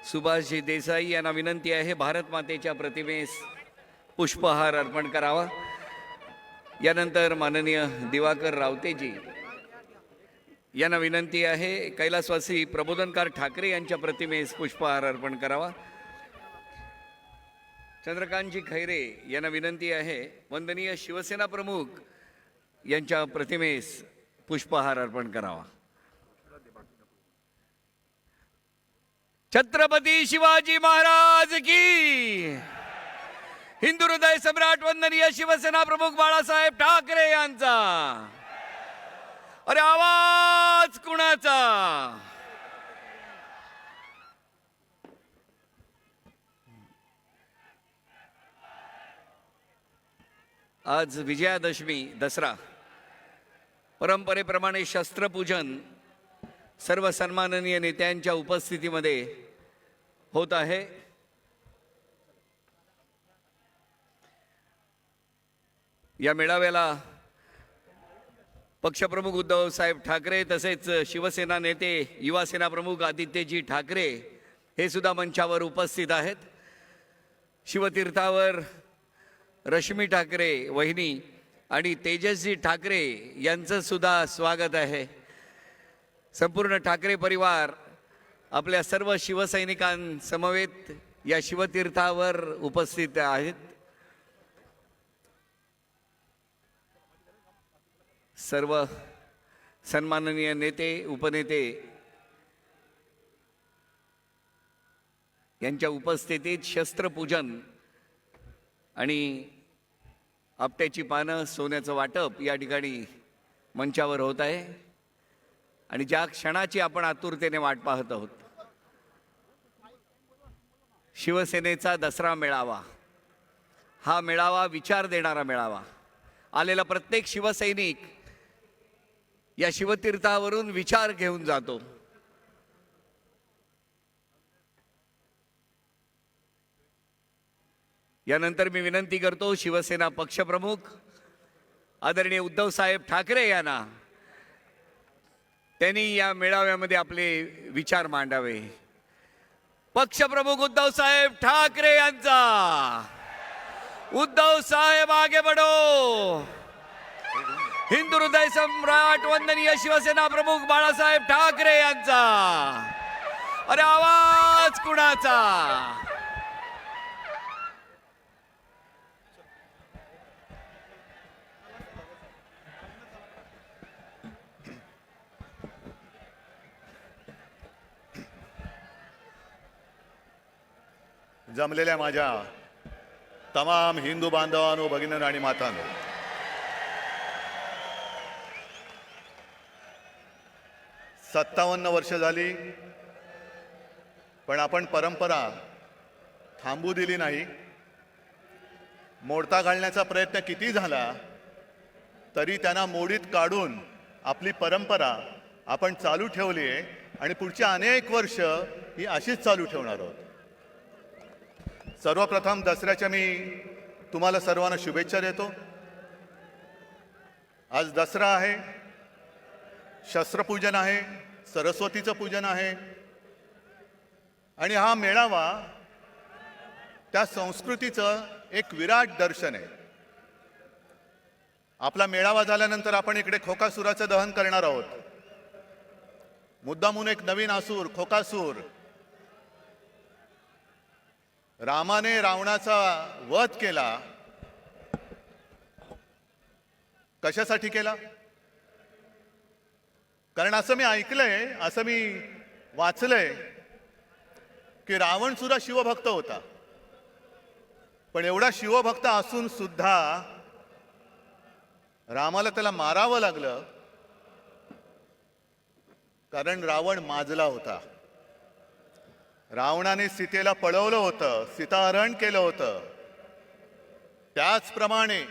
सुभाषजी देसाई यांना विनंती आहे भारत मातेच्या प्रतिमेस पुष्पहार अर्पण करावा। यानंतर माननीय दिवाकर रावतेजी यांना विनंती आहे कैलासवासी प्रबोधनकार ठाकरे यांच्या प्रतिमेस पुष्पहार अर्पण करावा। चंद्रकांतजी खैरे यांना विनंती आहे वंदनीय शिवसेना प्रमुख यांच्या प्रतिमेस पुष्पहार अर्पण करावा। छत्रपती शिवाजी महाराज की, हिंदू हृदय सम्राट वंदनीय शिवसेना प्रमुख बाळासाहेब ठाकरे यांचा। अरे आवाज कुणाचा? आज विजयादशमी दसरा परंपरेप्रमाणे शस्त्रपूजन सर्व सन्माननीय नेत्यांच्या उपस्थितीमध्ये होत आहे। या मेळाव्याला पक्षप्रमुख उद्धव साहेब ठाकरे तसेच शिवसेना नेते युवा सेना प्रमुख आदित्यजी ठाकरे हे सुद्धा मंचावर उपस्थित आहेत। शिवतीर्थावर रश्मी ठाकरे वहिनी आणि तेजसजी ठाकरे यांचं सुद्धा स्वागत आहे। संपूर्ण ठाकरे परिवार आपल्या सर्व शिवसैनिकांसमवेत या शिवतीर्थावर उपस्थित आहेत। सर्व सन्माननीय नेते उपनेते यांच्या उपस्थितीत शस्त्रपूजन आणि आपट्याची पानं सोन्याचं वाटप या ठिकाणी मंचावर होत आहे आणि ज्या क्षणाची आपण आतुरतेने वाट पाहत आहोत, शिवसेनेचा दसरा मेळावा, हा मेळावा विचार देणारा मेळावा। आलेला प्रत्येक शिवसैनिक या शिवतीर्थावरून विचार घेऊन जातो। यानंतर मी विनंती करतो शिवसेना पक्षप्रमुख आदरणीय उद्धव साहेब ठाकरे यांना त्यांनी या मेळाव्यामध्ये आपले विचार मांडावे। पक्षप्रमुख उद्धव साहेब ठाकरे यांचा। उद्धव साहेब आगे बढ़ो। हिंदू हृदय सम्राट वंदनीय शिवसेना प्रमुख बाळासाहेब ठाकरे यांचा। अरे आवाज कुणाचा? जमलेल्या माझ्या तमाम हिंदू बांधवांनो, भगिनींनो आणि मातांनो, सत्तावन्न वर्ष झाली पण आपण परंपरा थांबू दिली नाही। मोडता घालण्याचा प्रयत्न किती झाला तरी त्यांना मोडीत काढून आपली परंपरा आपण चालू ठेवली आहे आणि पुढची अनेक वर्ष ही अशीच चालू ठेवणार आहोत। सर्वप्रथम दसऱ्याच्या मी तुम्हाला सर्वांना शुभेच्छा देतो। आज दसरा आहे, शस्त्रपूजन आहे, सरस्वतीचं पूजन आहे आणि हा मेळावा त्या संस्कृतीचं एक विराट दर्शन आहे। आपला मेळावा झाल्यानंतर आपण इकडे खोकासुराचं दहन करणार आहोत। मुद्दामून एक नवीन असुर खोकासूर, रामाने रावणाचा वध केला। कशासाठी केला? कारण असं मी ऐकलंय, असं मी वाचलंय की रावण सुद्धा शिवभक्त होता, पण एवढा शिवभक्त असून सुद्धा रामाला त्याला मारावं लागलं कारण रावण माजला होता। रावणाने सीतेला पळवलं होतं, सीताहरण केलं होतं। त्याचप्रमाणे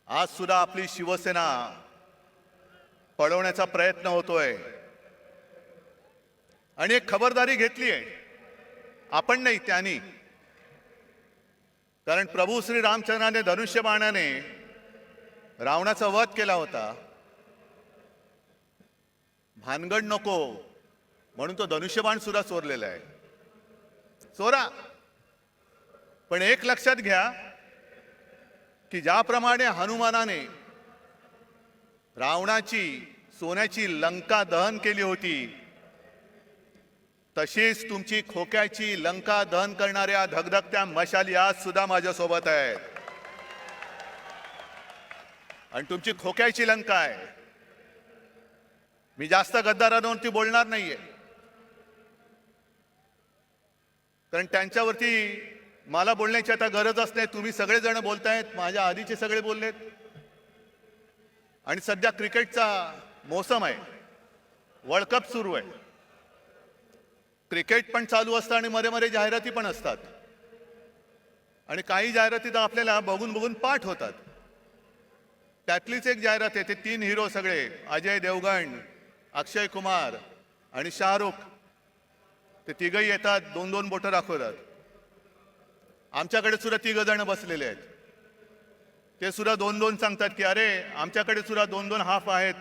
आज सुद्धा आपली शिवसेना पळवण्याचा प्रयत्न होतोय आणि एक खबरदारी घेतली आहे। आपण नाही, त्यांनी। कारण प्रभू श्री रामचंद्राने धनुष्यबाणाने रावणाचा वध केला होता। भानगड नको, म्हणून तो धनुष्यबाण सुद्धा चोरलेला आहे. चोरा, पण एक लक्षात घ्या की ज्याप्रमाणे हनुमानाने रावणाची सोन्याची लंका दहन केली होती, तशीच तुमची खोक्याची लंका दहन करणाऱ्या धगधगत्या मशाली आज सुद्धा माझ्यासोबत आहेत. आणि तुमची खोक्याची लंका आहे. मी जास्त गद्दारांवरती बोलणार नाहीये, कारण त्यांच्यावरती मला बोलण्याची आता गरजच नाही. तुम्ही सगळेजण बोलतायत, माझ्या आधीचे सगळे बोललेत. आणि सध्या क्रिकेटचा मोसम आहे, वर्ल्ड कप सुरू आहे. क्रिकेट पण चालू असतं आणि मध्ये मध्ये जाहिराती पण असतात. आणि काही जाहिराती तर आपल्याला बघून बघून पाठ होतात. त्यातलीच एक जाहिरात आहे, ते 3 हिरो सगळे, अजय देवगण, अक्षय कुमार आणि शाहरुख, ते तिघही येतात, 2-2 बोटं दाखवतात. आमच्याकडे सुद्धा 3 जण बसलेले आहेत. ते सुद्धा 2-2 सांगतात की अरे आमच्याकडे सुद्धा 2-2 हाफ आहेत.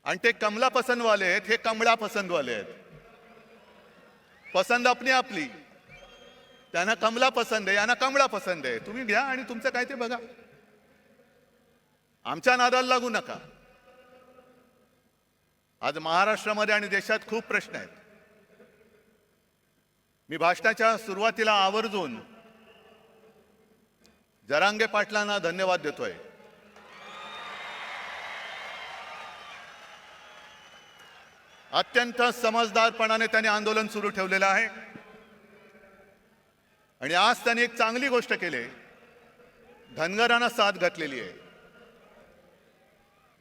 आणि ते कमला पसंतवाले आहेत, हे कमळा पसंतवाले आहेत. पसंत आपली आपली. त्यांना कमला पसंत आहे, यांना कमळा पसंत आहे. तुम्ही घ्या आणि तुमचं काय ते बघा. आमच्या नादाला लागू नका. आज महाराष्ट्रामध्ये आणि देशात खूप प्रश्न आहेत. मी भाषणाच्या सुरुवातीला आवर्जून जरांगे पाटलांना धन्यवाद देतोय. अत्यंत समजदारपणाने त्यांनी आंदोलन सुरू ठेवलेलं आहे. आणि आज त्यांनी एक चांगली गोष्ट केली, धनगरांना साथ घातलेली आहे.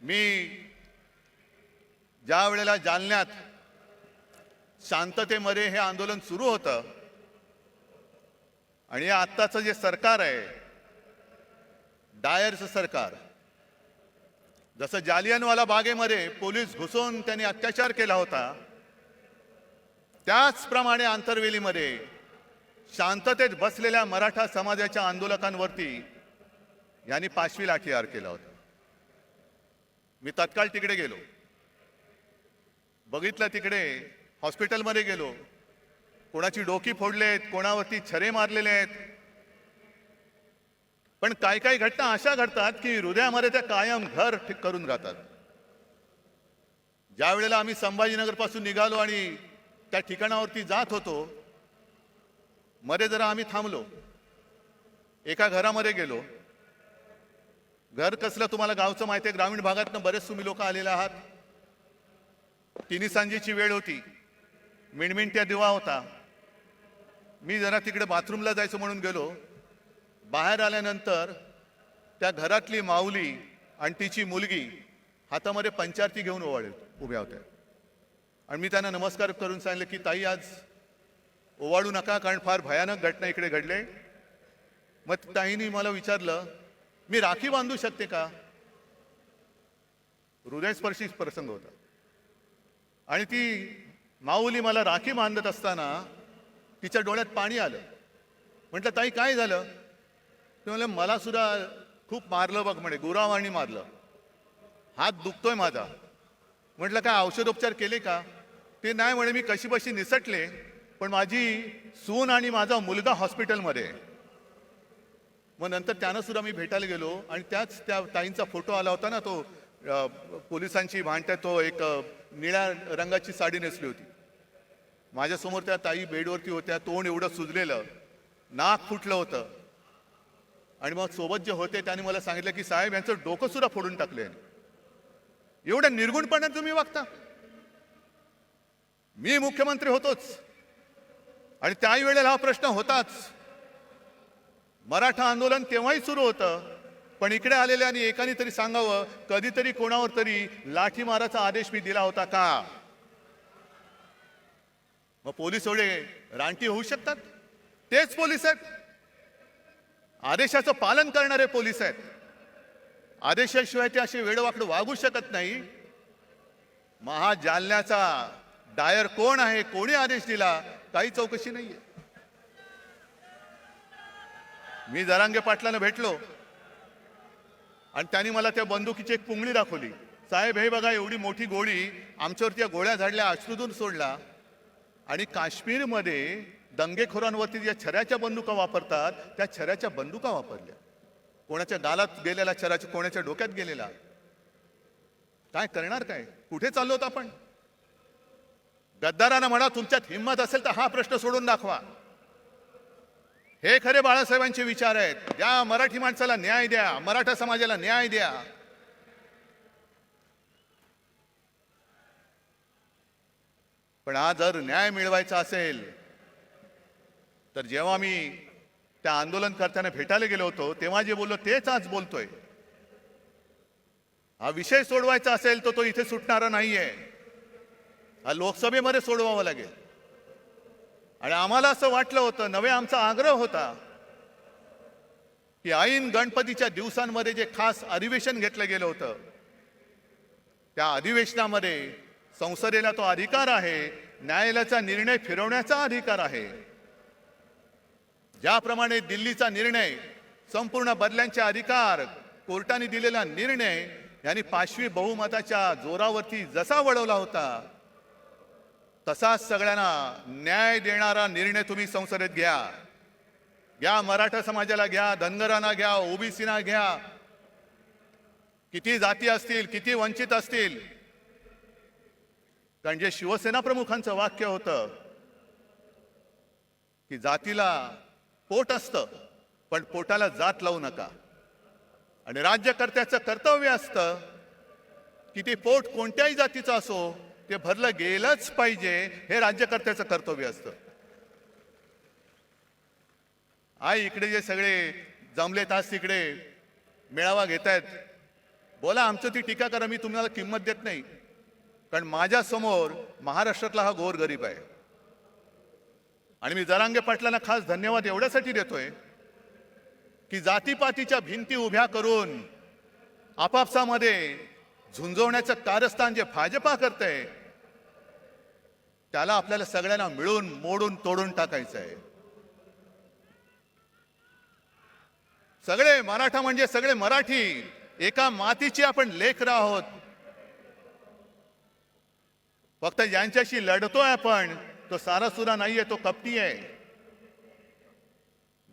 मी ज्या वेळेला जालन्यात शांततेमध्ये हे आंदोलन सुरू होतं आणि आत्ताचं जे सरकार आहे, डायरचं सरकार, जसं जालियनवाला बागेमध्ये पोलीस घुसून त्यांनी अत्याचार केला होता, त्याचप्रमाणे आंतरवेलीमध्ये शांततेत बसलेल्या मराठा समाजाच्या आंदोलकांवरती यांनी पाशवी लाठीहार केला होता. मी तत्काळ तिकडे गेलो, बघितलं. तिकडे हॉस्पिटलमध्ये गेलो, कोणाची डोकी फोडलेत, कोणावरती छरे मारलेले आहेत. पण काही काही घटना अशा घडतात की हृदयामध्ये त्या कायम घर ठीक करून राहतात. ज्या वेळेला आम्ही संभाजीनगर पासून निघालो आणि त्या ठिकाणावरती जात होतो, मध्ये जरा आम्ही थांबलो. एका घरामध्ये गेलो. घर कसलं तुम्हाला गावचं माहिती आहे, ग्रामीण भागातनं बरेच तुम्ही लोक आलेले आहात. तिन्ही सांजेची वेळ होती, मिणमिणत्या दिवा होता. मी जरा तिकडे बाथरूमला जायचं म्हणून गेलो. बाहेर आल्यानंतर त्या घरातली माऊली आणि तिची मुलगी हातामध्ये पंचारती घेऊन उभ्या होत्या. आणि मी त्यांना नमस्कार करून सांगितलं की ताई, आज ओवाळू नका, कारण फार भयानक घटना इकडे घडले. मग ताईंनी मला विचारलं, मी राखी बांधू शकते का? हृदयस्पर्शी प्रसंग होता. आणि ती माऊली मला राखी बांधत असताना तिच्या डोळ्यात पाणी आलं. म्हटलं, ताई काय झालं? ते म्हणलं, मला सुद्धा खूप मारलं बघ म्हणे, गुरावानी मारलं, हात दुखतोय माझा. म्हटलं, काय औषधोपचार केले का? ते नाही म्हणे, मी कशीबशी निसटले, पण माझी सून आणि माझा मुलगा हॉस्पिटलमध्ये. मग नंतर त्यानं सुद्धा मी भेटायला गेलो आणि त्याच त्या ताईंचा फोटो आला होता ना, तो पोलिसांची भांडत्यात, तो एक निळ्या रंगाची साडी नेसली होती. माझ्यासमोर त्या ताई बेडवरती होत्या, तोंड एवढं सुजलेलं, नाक फुटलं होतं. आणि मग सोबत जे होते त्यांनी मला सांगितलं की साहेब, यांचं डोकं सुद्धा फोडून टाकले. एवढ्या निर्गुणपणाने तुम्ही वागता? मी मुख्यमंत्री होतोच आणि त्याही वेळेला हा प्रश्न होताच. मराठा आंदोलन तेव्हाही सुरू होतं, पण इकडे आलेल्या आणि एकाने तरी सांगावं, कधीतरी कोणावर तरी लाठीमाराचा आदेश मी दिला होता का? मग पोलीस एवढे रानटी होऊ शकतात? तेच पोलीस आहेत, आदेशाचं पालन करणारे पोलीस आहेत. आदेशाशिवाय ते असे वेडवाकडं वागू शकत नाही. जालन्याचा डायर कोण आहे, कोणी आदेश दिला, काही चौकशी नाहीये. मी जरांगे पाटलांना भेटलो आणि त्यांनी मला त्या बंदुकीची एक पुंगळी दाखवली. साहेब हे बघा एवढी मोठी गोळी आमच्यावरती या गोळ्या झाडल्या, अश्रूतून सोडला. आणि काश्मीरमध्ये दंगेखोरांवरती ज्या छऱ्याच्या बंदुका वापरतात त्या छऱ्याच्या बंदुका वापरल्या. कोणाच्या गालात गेलेला छराच्या, कोणाच्या डोक्यात गेलेला. काय करणार काय? कुठे चाललो होतो आपण? गद्दारांना म्हणा तुमच्यात हिंमत असेल तर हा प्रश्न सोडून दाखवा. हे खरे बाळासाहेबांचे विचार आहेत. द्या मराठी माणसाला न्याय द्या, मराठा समाजाला न्याय द्या. पण आज जर न्याय मिळवायचा असेल तर जेव्हा मी त्या आंदोलनकर्त्यांना भेटायला गेलो होतो तेव्हा जे बोललो तेच आज बोलतोय. हा विषय सोडवायचा असेल तर तो इथे सुटणारा नाहीये. हा लोकसभेमध्ये सोडवावा लागेल. आणि आम्हाला असं वाटलं होतं, नवे आमचा आग्रह होता की ऐन गणपतीच्या दिवसांमध्ये जे खास अधिवेशन घेतलं गेलं होतं त्या अधिवेशनामध्ये संसदेला तो अधिकार आहे, न्यायालयाचा निर्णय फिरवण्याचा अधिकार आहे. ज्याप्रमाणे दिल्लीचा निर्णय, संपूर्ण बदल्यांचे अधिकार, कोर्टाने दिलेला निर्णय यांनी पाशवी बहुमताच्या जोरावरती जसा वळवला होता तसाच सगळ्यांना न्याय देणारा निर्णय तुम्ही संसदेत घ्या. घ्या, मराठा समाजाला घ्या, धनगरांना घ्या, ओबीसीना घ्या, किती जाती असतील, किती वंचित असतील. कारण जे शिवसेना प्रमुखांचं वाक्य होतं की जातीला पोट असतं पण पोटाला जात लावू नका. आणि राज्यकर्त्याचं कर्तव्य असतं की ते पोट कोणत्याही जातीचं असो ते भरलं गेलंच पाहिजे, हे राज्यकर्त्याचं कर्तव्य असतं. आई इकडे जे सगळे जमलेत आज तिकडे मेळावा घेत आहेत, बोला आमचं ती टीका करा, मी तुम्हाला किंमत देत नाही. कारण माझ्या समोर महाराष्ट्रातला हा गोरगरीब आहे. आणि मी जरांगे पाटलांना खास धन्यवाद एवढ्यासाठी देतोय की जातीपातीच्या भिंती उभ्या करून आपापसामध्ये झुंजवण्याचं कारस्थान जे भाजपा करते त्याला आपल्याला सगळ्यांना मिळून मोडून तोडून टाकायचं आहे. सगळे मराठा म्हणजे सगळे मराठी, एका मातीची आपण लेकरं आहोत. फक्त ज्यांच्याशी लढतोय आपण तो सारासुरा नाहीये, तो कपटी आहे,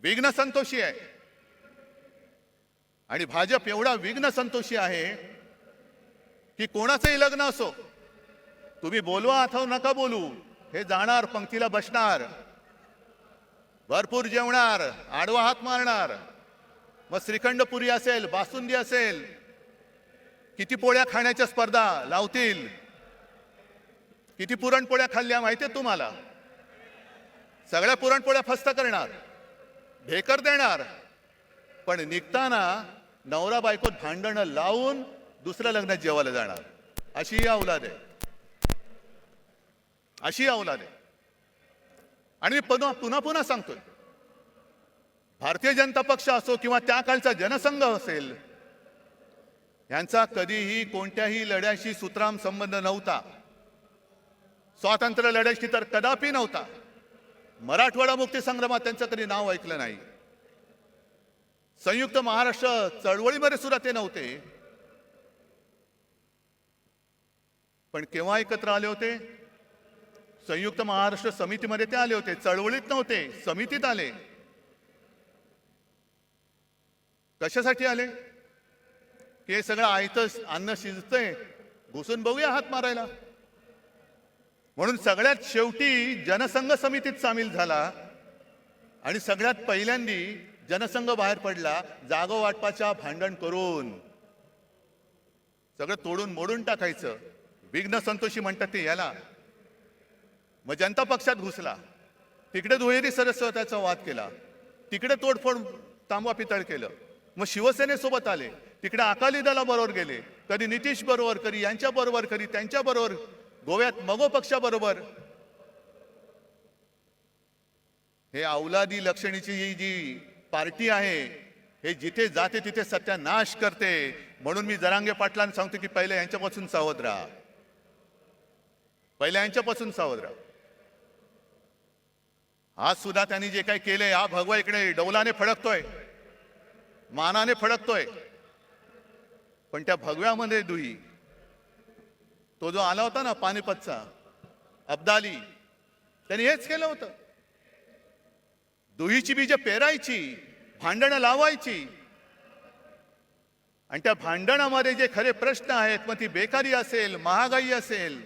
विघ्न संतोषी आहे. आणि भाजप एवढा विघ्न संतोषी आहे की कोणाचंही लग्न असो, तुम्ही बोलवा अथवा नका बोलू, हे जाणार, पंक्तीला बसणार, भरपूर जेवणार, आडवा हात मारणार. मग श्रीखंड पुरी असेल, बासुंदी असेल, किती पोळ्या खाण्याच्या स्पर्धा लावतील. किती पुरणपोळ्या खाल्ल्या माहितीये तुम्हाला? सगळ्या पुरणपोळ्या फस्त करणार, ढेकर देणार. पण निघताना नवरा बायकोत भांडणं लावून दुसऱ्या लग्नात जेवायला जाणार. अशी ही औलाद आहे, अशी औलाद आहे. आणि मी पुन्हा पुन्हा सांगतोय, भारतीय जनता पक्ष असो किंवा त्या काळचा जनसंघ असेल, यांचा कधीही कोणत्याही लढ्याशी सुतराम संबंध नव्हता. स्वातंत्र्य लढ्याशी तर कदापि नव्हता. मराठवाडा मुक्ती संग्रामात त्यांचं कधी नाव ऐकलं नाही. संयुक्त महाराष्ट्र चळवळीमध्ये सुद्धा ते नव्हते. पण केव्हा एकत्र आले होते? संयुक्त महाराष्ट्र समितीमध्ये ते आले होते. चळवळीत नव्हते, समितीत आले. कशासाठी आले? की हे सगळं आयतं अन्न शिजतंय, घुसून बघूया हात मारायला. म्हणून सगळ्यात शेवटी जनसंघ समितीत सामील झाला आणि सगळ्यात पहिल्यांदी जनसंघ बाहेर पडला, जागो वाटपाच्या भांडण करून सगळं तोडून मोडून टाकायचं. विघ्न संतोषी म्हणतात ते याला. मग जनता पक्षात घुसला, तिकडे दुहेरी सदस्यत्वाचा वाद केला, तिकडे तोडफोड तांबा पितळ केलं. मग शिवसेनेसोबत आले, तिकडे अकाली दलाबरोबर गेले, कधी नितीश बरोबर, कधी यांच्या बरोबर, कधी त्यांच्या बरोबर, गोव्यात मगो पक्षाबरोबर. हे औलादी लक्षणीची ही जी पार्टी आहे, हे जिथे जाते तिथे सत्यानाश करते. म्हणून मी जरांगे पाटलांना सांगतो की पहिले यांच्यापासून सावध राहा, पहिले यांच्यापासून सावध राहा. आज सुद्धा त्यांनी जे काही केलंय, हा भगवा इकडे डौलाने फडकतोय, मानाने फडकतोय, पण त्या भगव्यामध्ये दुही तो जो आला होता ना पानिपतचा अब्दाली, त्यांनी हेच केलं होतं. दुहीची बीज पेरायची, भांडणं लावायची, आणि त्या भांडणामध्ये जे खरे प्रश्न आहेत, मग ती बेकारी असेल, महागाई असेल,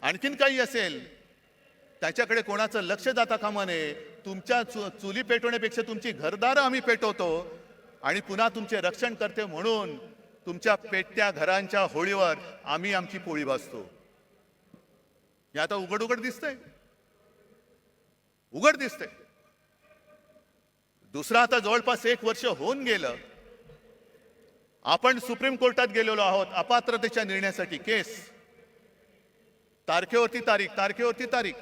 आणखीन काही असेल, त्याच्याकडे कोणाचं लक्ष जाता कामा नये. तुमच्या चुली पेटवण्यापेक्षा तुमची घरदारं आम्ही पेटवतो आणि पुन्हा तुमचे रक्षण करते म्हणून तुमच्या पेटत्या घरांच्या होळीवर आम्ही आमची पोळी भाजतो. हे आता उघड उघड दिसतंय, उघड दिसतंय. दुसरा आता जवळपास 1 वर्ष होऊन गेलं. आपण सुप्रीम कोर्टात गेलेलो आहोत अपात्रतेच्या निर्णयासाठी. केस तारखेवरती तारीख, तारखेवरती तारीख.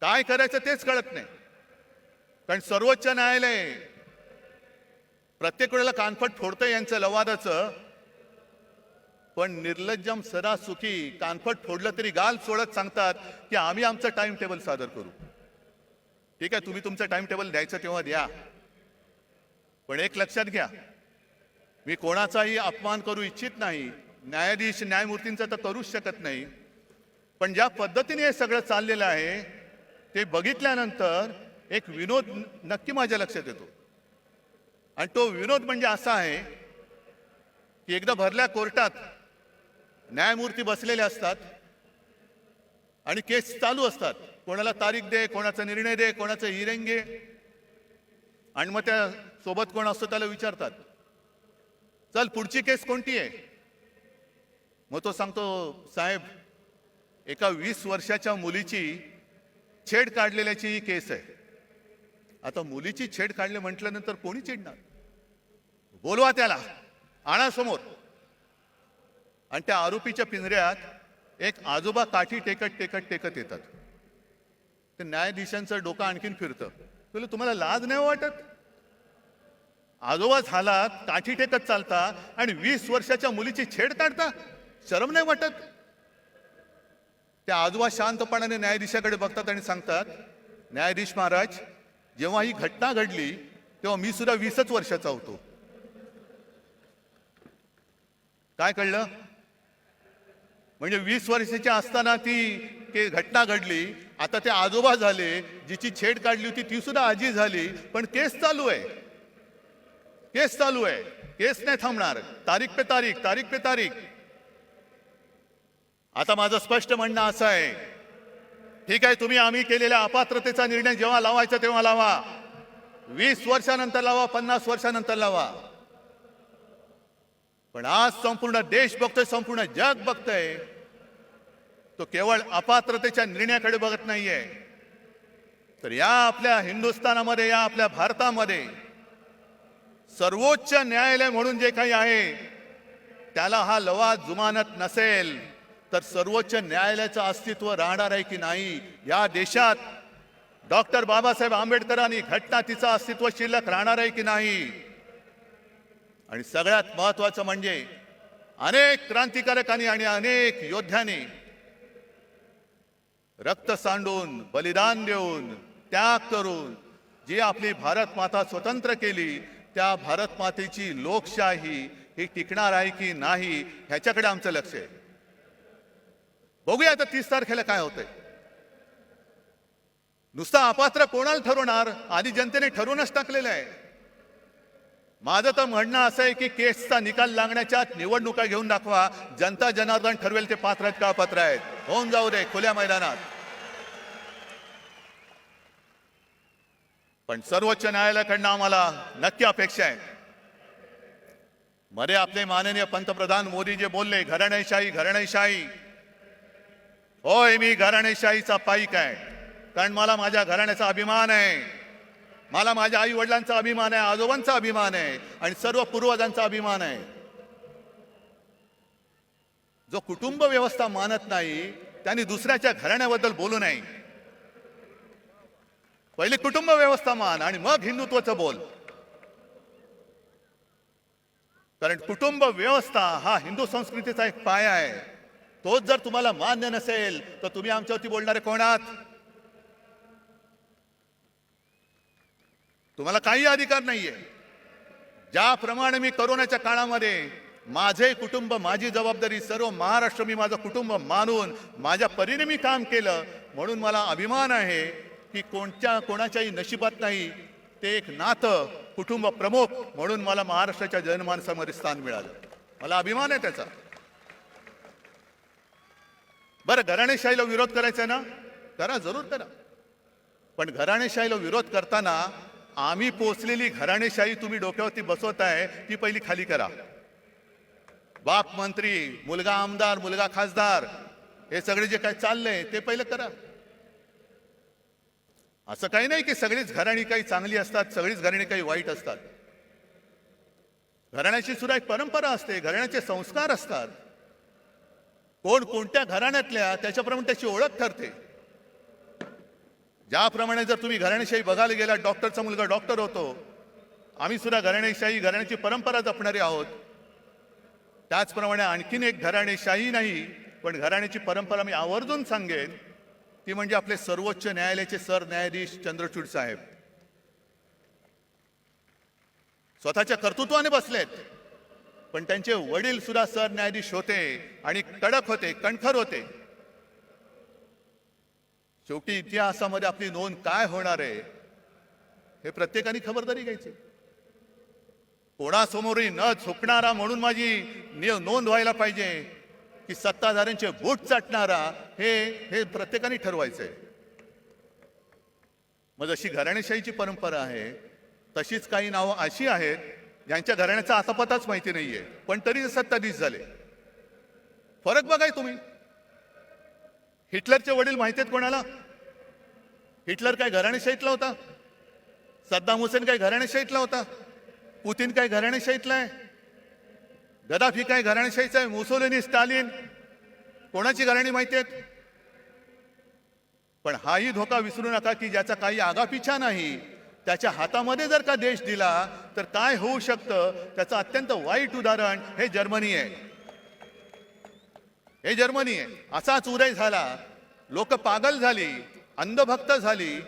काय करायचं तेच कळत नाही. कारण सर्वोच्च न्यायालय प्रत्येक वेळेला कानफट फोडतं यांचं लवादाचं, पण निर्लज्जम सरासुखी कानफट फोडलं तरी गाल सोडत सांगतात की आम्ही आमचं टाइम टेबल सादर करू. ठीक आहे, तुम्ही तुमचं टाइम टेबल द्यायचं तेव्हा द्या, पण एक लक्षात घ्या, मी कोणाचाही अपमान करू इच्छित नाही. न्यायाधीश न्यायमूर्तींचा तर करूच शकत नाही. पण ज्या पद्धतीने हे सगळं चाललेलं आहे ते बघितल्यानंतर एक विनोद नक्की माझ्या लक्षात येतो. आणि तो विनोद म्हणजे असा आहे की एकदा भरल्या कोर्टात न्यायमूर्ती बसलेले असतात आणि केस चालू असतात. कोणाला तारीख दे, कोणाचा निर्णय दे, कोणाचं हिअरिंग घे, आणि मग त्या सोबत कोण असतो त्याला विचारतात, चल पुढची केस कोणती आहे? मग तो सांगतो, साहेब एका 20 वर्षाच्या मुलीची छेड काढलेल्याची ही केस आहे. आता मुलीची छेड काढली म्हटल्यानंतर कोणी चिडणार? बोलवा त्याला, आणा समोर. आणि त्या आरोपीच्या पिंजऱ्यात एक आजोबा काठी टेकत टेकत टेकत येतात. ते न्यायाधीशांचं डोकं आणखीन फिरतं. तुला तुम्हाला लाज नाही वाटत? आजोबा झालात, काठी टेकत चालता आणि 20 वर्षाच्या मुलीची छेड काढता, शरम नाही वाटत? त्या आजोबा शांतपणाने न्यायाधीशाकडे बघतात आणि सांगतात, न्यायाधीश महाराज, जेव्हा ही घटना घडली तेव्हा मी सुद्धा 20च वर्षाचा होतो. काय कळलं? म्हणजे 20 वर्षाची असताना ती घटना घडली, आता ते आजोबा झाले, जिची छेड काढली होती ती सुद्धा आजी झाली, पण केस चालू आहे, केस चालू आहे, केस नाही थांबणार, तारीख पे तारीख, तारीख पे तारीख. आता माझं स्पष्ट म्हणणं असं आहे, ठीक आहे, तुम्ही आम्ही केलेल्या अपात्रतेचा निर्णय जेव्हा लावायचा तेव्हा लावा, 20 वर्षानंतर लावा, 50 वर्षानंतर लावा, पण आज संपूर्ण देश बघतोय, संपूर्ण जग बघतंय, तो केवळ अपात्रतेच्या निर्णयाकडे बघत नाहीये, तर या आपल्या हिंदुस्थानामध्ये, या आपल्या भारतामध्ये सर्वोच्च न्यायालय म्हणून जे काही आहे त्याला हा लवाद जुमानत नसेल तर सर्वोच्च न्यायालयाचं अस्तित्व राहणार आहे की नाही? या देशात डॉक्टर बाबासाहेब आंबेडकरांनी घटना तिचं अस्तित्व शिल्लक राहणार आहे की नाही? आणि सगळ्यात महत्वाचं म्हणजे अनेक क्रांतिकारकांनी आणि अनेक योद्ध्यांनी रक्त सांडून, बलिदान देऊन, त्याग करून जी आपली भारत माता स्वतंत्र केली, त्या भारत मातेची लोकशाही ही टिकणार आहे की नाही ह्याच्याकडे आमचं लक्ष आहे. बघूया आता 30 तारखेला काय होतंय. नुसता अपात्र कोणाला ठरवणार? आधी जनतेने ठरवूनच टाकलेलं आहे. माझं तर म्हणणं असं आहे की केसचा निकाल लागण्याच्या निवडणुका घेऊन दाखवा, जनता जनार्दन ठरवेल ते पात्र आहेत का अपात्र आहेत. होऊन जाऊ दे खुल्या मैदानात. पण सर्वोच्च न्यायालयाकडनं आम्हाला नक्की अपेक्षा आहे. मध्ये आपले माननीय पंतप्रधान मोदी जे बोलले, घराणेशाही घराणेशाही, होय मी घराणेशाहीचा पाईक आहे, कारण मला माझ्या घराण्याचा अभिमान आहे, मला माझ्या आई वडिलांचा अभिमान आहे, आजोबांचा अभिमान आहे आणि सर्व पूर्वजांचा अभिमान आहे. जो कुटुंब व्यवस्था मानत नाही त्यांनी दुसऱ्याच्या घराण्याबद्दल बोलू नये. पहिले कुटुंब व्यवस्था मान आणि मग हिंदुत्वाचं बोल. कारण कुटुंब व्यवस्था हा हिंदू संस्कृतीचा एक पाया आहे. तोच जर तुम्हाला मान्य नसेल तर तुम्ही आमच्यावरती बोलणारे कोण आहात? तुम्हाला काही अधिकार नाहीये. ज्याप्रमाणे मी कोरोनाच्या काळामध्ये माझे कुटुंब माझी जबाबदारी, सर्व महाराष्ट्र मी माझं कुटुंब मानून माझ्या परीने मी काम केलं, म्हणून मला अभिमान आहे की कोणाच्याही नशिबात नाही ते एक नातं कुटुंब प्रमुख म्हणून मला महाराष्ट्राच्या जनमानसामध्ये स्थान मिळालं. मला अभिमान आहे त्याचा. बरं, घराणेशाहीला विरोध करायचा ना, करा, जरूर करा. पण घराणेशाहीला विरोध करताना आम्ही पोचलेली घराणेशाही तुम्ही डोक्यावरती बसवताय ती पहिली खाली करा. बाप मंत्री, मुलगा आमदार, मुलगा खासदार, हे सगळे जे काय चाललंय ते पहिलं करा. असं काही नाही की सगळीच घराणी काही चांगली असतात, सगळीच घराणी काही वाईट असतात. घराण्याची सुद्धा एक परंपरा असते, घराण्याचे संस्कार असतात. कोण कोणत्या घराण्यातल्या त्याच्याप्रमाणे त्याची ओळख ठरते. ज्याप्रमाणे जर तुम्ही घराणेशाही बघायला गेला, डॉक्टरचा मुलगा डॉक्टर होतो, आम्ही सुद्धा घराणेशाही, घराण्याची परंपरा जपणारे आहोत. त्याचप्रमाणे आणखीन एक घराणेशाही नाही पण घराण्याची परंपरा मी आवर्जून सांगेन, ती म्हणजे आपले सर्वोच्च न्यायालयाचे सरन्यायाधीश चंद्रचूड साहेब. स्वतःच्या कर्तृत्वाने बसलेत, पण त्यांचे वडील सुद्धा सरन्यायाधीश होते आणि कडक होते, कणखर होते. शेवटी इतिहासामध्ये आपली नोंद काय होणार आहे हे प्रत्येकाने खबरदारी घ्यायची. कोणासमोरही न झुकणारा म्हणून माझी नोंद व्हायला पाहिजे की सत्ताधाऱ्यांचे बूट चाटणारा, हे प्रत्येकाने ठरवायचंय. मग जशी घराणेशाहीची परंपरा आहे तशीच काही नावं अशी आहेत ज्यांच्या घराण्याचा आतापताच माहिती नाहीये पण तरी सत्ताधीश झाले. फरक बघाय तुम्ही. हिटलरचे वडील माहिती आहेत कोणाला? हिटलर काय घराणेशाहीतला होता? सद्दाम हुसेन काय घराणेशाहीतला होता? पुतीन काय घराणेशाहीतला आहे? गदाफी काय घराणेशाहीचा आहे? मुसोलिनी, स्टालिन, कोणाची घराणी माहिती आहेत? पण हाही धोका विसरू नका की ज्याचा काही आगापिछा नाही, त्याच्या हातामध्ये जर का देश दिला तर काय होऊ शकतं त्याचं अत्यंत वाईट उदाहरण हे जर्मनी आहे. हे जर्मनी आहे. असाच उदय झाला, लोक पागल झाली, अंधभक्त झाली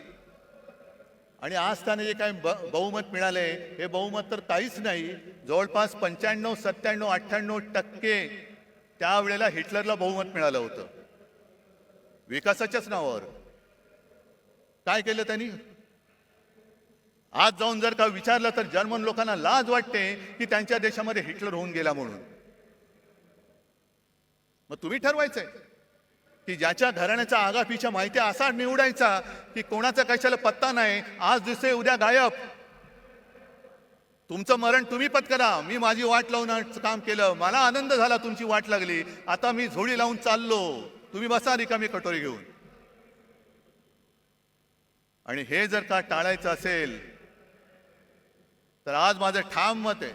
आणि आज त्याने जे काय बहुमत मिळाले हे बहुमत तर काहीच नाही. जवळपास 95, 97, 98% त्यावेळेला हिटलरला बहुमत मिळालं होतं विकासाच्याच नावावर. काय केलं त्यांनी? आज जाऊन जर का विचारलं तर जर्मन लोकांना लाज वाटते की त्यांच्या देशामध्ये हिटलर होऊन गेला म्हणून. मग तुम्ही ठरवायचंय की ज्याच्या घराण्याचा आगापिछा माहिती असा निवडायचा की कोणाचा कशाला पत्ता नाही, आज दिसे उद्या गायब. तुमचं मरण तुम्ही पत्करा. मी माझी वाट लावून काम केलं, मला आनंद झाला तुमची वाट लागली, आता मी झोळी लावून चाललो, तुम्ही बसा रिकामी कटोरी घेऊन. आणि हे जर का टाळायचं असेल तर आज माझं ठाम मत आहे,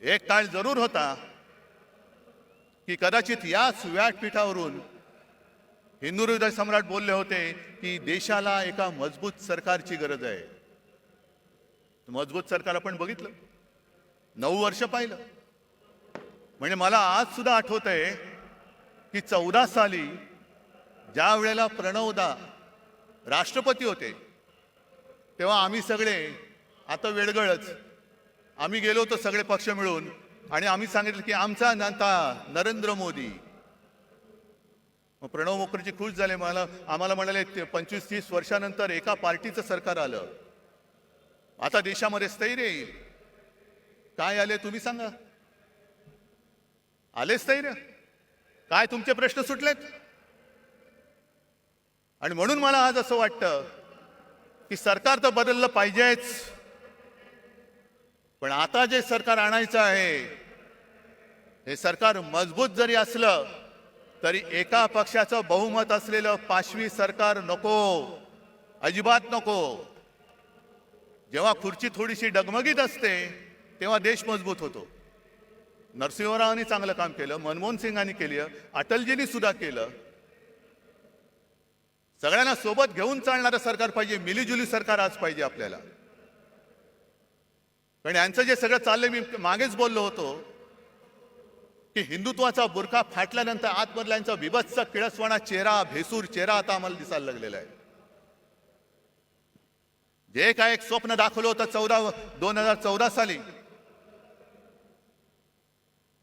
एक काळ जरूर होता की कदाचित याच व्यासपीठावरून हिंदू हृदय सम्राट बोलले होते की देशाला एका मजबूत सरकारची गरज आहे. मजबूत सरकार आपण बघितलं, 9 वर्ष पाहिलं. म्हणजे मला आज सुद्धा आठवत आहे की 14 साली ज्या वेळेला प्रणवदा राष्ट्रपती होते तेव्हा आम्ही सगळे, आता वेळगळच, आम्ही गेलो होतो सगळे पक्ष मिळून आणि आम्ही सांगितलं की आमचा नेता नरेंद्र मोदी. मग प्रणव मुखर्जी खुश झाले, आम्हाला म्हणाले 25-30 वर्षानंतर एका पार्टीचं सरकार आलं, आता देशामध्ये स्थैर्य येईल. काय आले तुम्ही सांगा? आले स्थैर्य? काय तुमचे प्रश्न सुटलेत? आणि म्हणून मला आज असं वाटतं की सरकार तर बदललं पाहिजेच, पण आता जे सरकार आणायचं आहे हे सरकार मजबूत जरी असलं तरी एका पक्षाचं बहुमत असलेलं पाशवी सरकार नको, अजिबात नको. जेव्हा खुर्ची थोडीशी डगमगीत असते तेव्हा देश मजबूत होतो. नरसिंहरावांनी चांगलं काम केलं, मनमोहन सिंगांनी केलं, अटलजींनी सुद्धा केलं. सगळ्यांना सोबत घेऊन चालणारं सरकार पाहिजे, मिलीजुली सरकार आज पाहिजे आपल्याला. पण यांचं जे सगळं चाललंय, मी मागेच बोललो होतो की हिंदुत्वाचा बुरखा फाटल्यानंतर आतमधला यांचा बिभत्स किळसवाणा चेहरा, भेसूर चेहरा आता आम्हाला दिसायला लागलेला आहे. जे काय एक स्वप्न दाखवलं होतं 2014 साली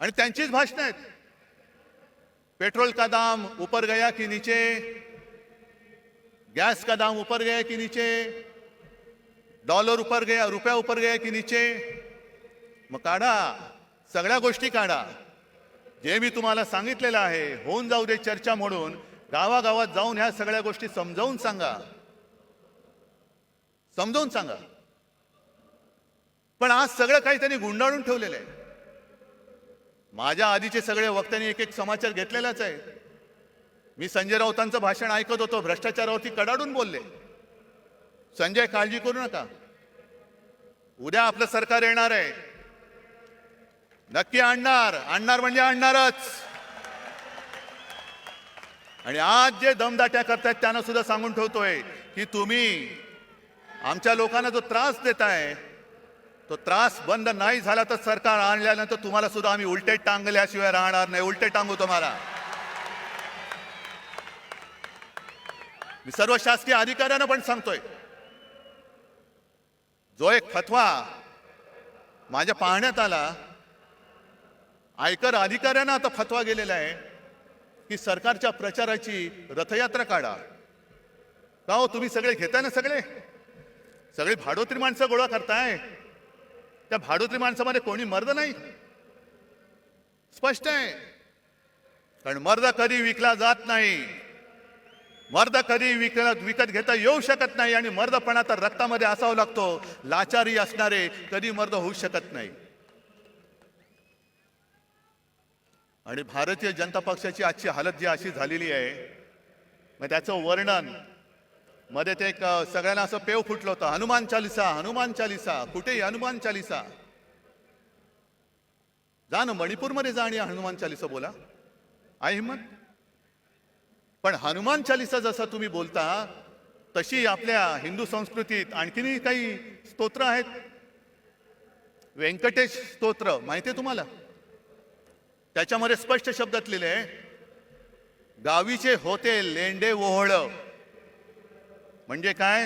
आणि त्यांचीच भाषणं आहेत. पेट्रोल का दाम ऊपर गया कि नीचे, गैस का दाम ऊपर गया कि नीचे, डॉलर ऊपर गया, रुपया ऊपर गया की नीचे. मग काढा, सगळ्या गोष्टी काढा. जे मी तुम्हाला सांगितलेलं आहे होऊन जाऊ दे चर्चा म्हणून गावागावात जाऊन ह्या सगळ्या गोष्टी समजावून सांगा, समजावून सांगा. पण आज सगळं काही त्यांनी गुंडाळून ठेवलेलं आहे. माझ्या आधीचे सगळे वक्त्यांनी एक एक समाचार घेतलेलाच आहे. मी संजय राऊतांचं भाषण ऐकत होतो, भ्रष्टाचारावरती कडाडून बोलले. संजय काळजी करू नका, उद्या आपलं सरकार येणार आहे, नक्की आणणार, आणणार म्हणजे आणणारच. आणि आज जे दमदाट्या करतायत त्यांना सुद्धा सांगून ठेवतोय की तुम्ही आमच्या लोकांना जो त्रास देताय तो त्रास बंद नाही झाला तर सरकार आणल्यानंतर तुम्हाला सुद्धा आम्ही उलटे टांगल्याशिवाय राहणार नाही, उलटे टांगू तुम्हाला. मी सर्व शासकीय अधिकाऱ्यांना पण सांगतोय, जो एक फतवा माझ्या पाहण्यात आला, आयकर अधिकाऱ्यांना आता फतवा गेलेला आहे की सरकारच्या प्रचाराची रथयात्रा काढा. का हो, तुम्ही सगळे घेताय ना, सगळे भाडोत्री माणसं गोळा करताय. त्या भाडोत्री माणसामध्ये कोणी मर्द नाही, स्पष्ट आहे. कारण मर्द कधी विकला जात नाही, मर्द कधी विकत घेता येऊ शकत नाही. आणि मर्दपणा तर रक्तामध्ये असावा लागतो. लाचारी असणारे कधी मर्द होऊ शकत नाही. आणि भारतीय जनता पक्षाची आजची हालत जी अशी झालेली आहे, मग त्याचं वर्णन मध्ये ते एक सगळ्यांना असं पेव फुटलं होतं, हनुमान चालिसा, हनुमान चालिसा. कुठेही हनुमान चालिसा. जा ना मणिपूरमध्ये जा आणि हनुमान चालिसा बोला, आहे हिम्मत. पण हनुमान चालिसा जसा तुम्ही बोलता तशी आपल्या हिंदू संस्कृतीत आणखीनही काही स्तोत्र आहेत. व्यंकटेश स्तोत्र माहिती आहे तुम्हाला? त्याच्यामध्ये स्पष्ट शब्दात लिहिले, गावीचे होते लेंडे ओहळ. म्हणजे काय?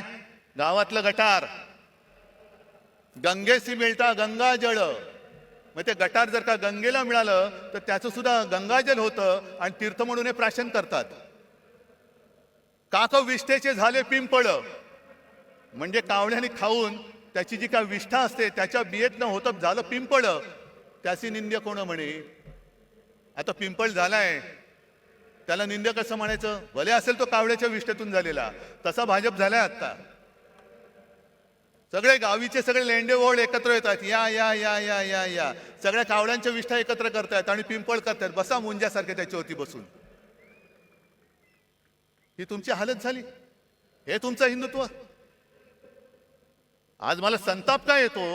गावातलं गटार. गंगेसी मिळता गंगाजळ. मग ते गटार जर का गंगेला मिळालं तर त्याचं सुद्धा गंगाजल होतं आणि तीर्थ म्हणून हे प्राशन करतात. काक विष्ठेचे झाले पिंपळ. म्हणजे कावळ्याने खाऊन त्याची जी काय विष्ठा असते त्याच्या बियेतनं होतं झालं पिंपळ. त्याची निंद्य कोण म्हणे? आता पिंपळ झालाय त्याला निंद्य कसं म्हणायचं? भले असेल तो कावळ्याच्या विष्ठेतून झालेला, तसा भाजप झालाय आता. सगळे गावीचे सगळे लेंडे ओळ एकत्र येतात, या या या या या या सगळ्या कावळ्यांच्या विष्ठा एकत्र करतायत आणि पिंपळ करतायत. बसा मुंजासारखे त्याच्यावरती बसून. ही तुमची हालत झाली. हे तुमचं हिंदुत्व. आज मला संताप काय येतो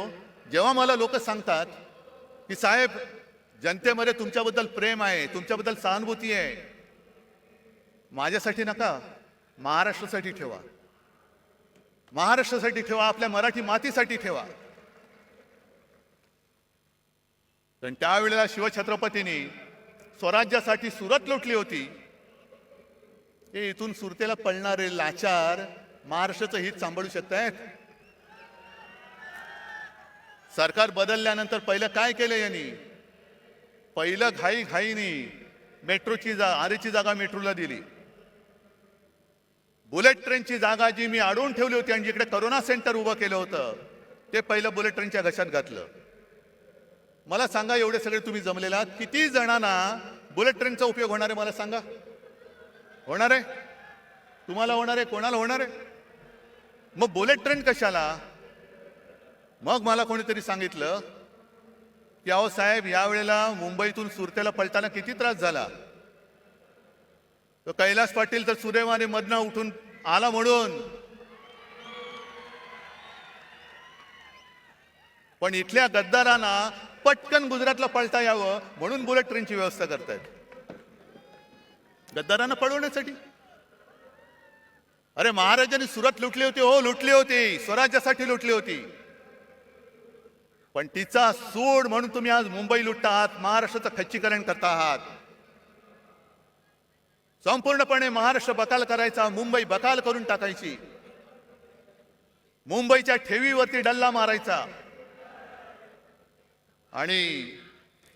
जेव्हा मला लोक सांगतात की साहेब जनतेमध्ये तुमच्याबद्दल प्रेम आहे, तुमच्याबद्दल सहानुभूती आहे. माझ्यासाठी नका, महाराष्ट्रासाठी ठेवा. महाराष्ट्रासाठी ठेवा, आपल्या मराठी मातीसाठी ठेवा. पण त्यावेळेला शिवछत्रपतींनी स्वराज्यासाठी सुरत लुटली होती. हे इथून सुरतेला पळणारे लाचार महाराष्ट्राचं हित सांभाळू शकतायत? सरकार बदलल्यानंतर पहिलं काय केलं यांनी? पहिलं घाईनी मेट्रोची आरेची जागा मेट्रोला दिली. बुलेट ट्रेनची जागा जी मी अडवून ठेवली होती आणि जिकडे करोना सेंटर उभं केलं होतं ते पहिलं बुलेट ट्रेनच्या घशात घातलं. मला सांगा, एवढे सगळे तुम्ही जमलेला किती जणांना बुलेट ट्रेनचा उपयोग होणार आहे? मला सांगा. होणार आहे? तुम्हाला होणार आहे? कोणाला होणार आहे? मग बुलेट ट्रेन कशाला? मग मला कोणीतरी सांगितलं की अहो साहेब, यावेळेला मुंबईतून सुरतेला पळताना किती त्रास झाला. तो कैलास पाटील तर सुदैवाने मधनं उठून आला म्हणून. पण इथल्या गद्दारांना पटकन गुजरातला पळता यावं म्हणून बुलेट ट्रेनची व्यवस्था करतायत. गद्दारांना पळवण्यासाठी. अरे महाराजांनी सुरत लुटली होती, हो लुटली होती, स्वराज्यासाठी लुटली होती. पण तिचा सूड म्हणून तुम्ही आज मुंबई लुटता आहात, महाराष्ट्राचं खच्चीकरण करता आहात. संपूर्णपणे महाराष्ट्र बकाल करायचा, मुंबई बकाल करून टाकायची, मुंबईच्या ठेवीवरती डल्ला मारायचा. आणि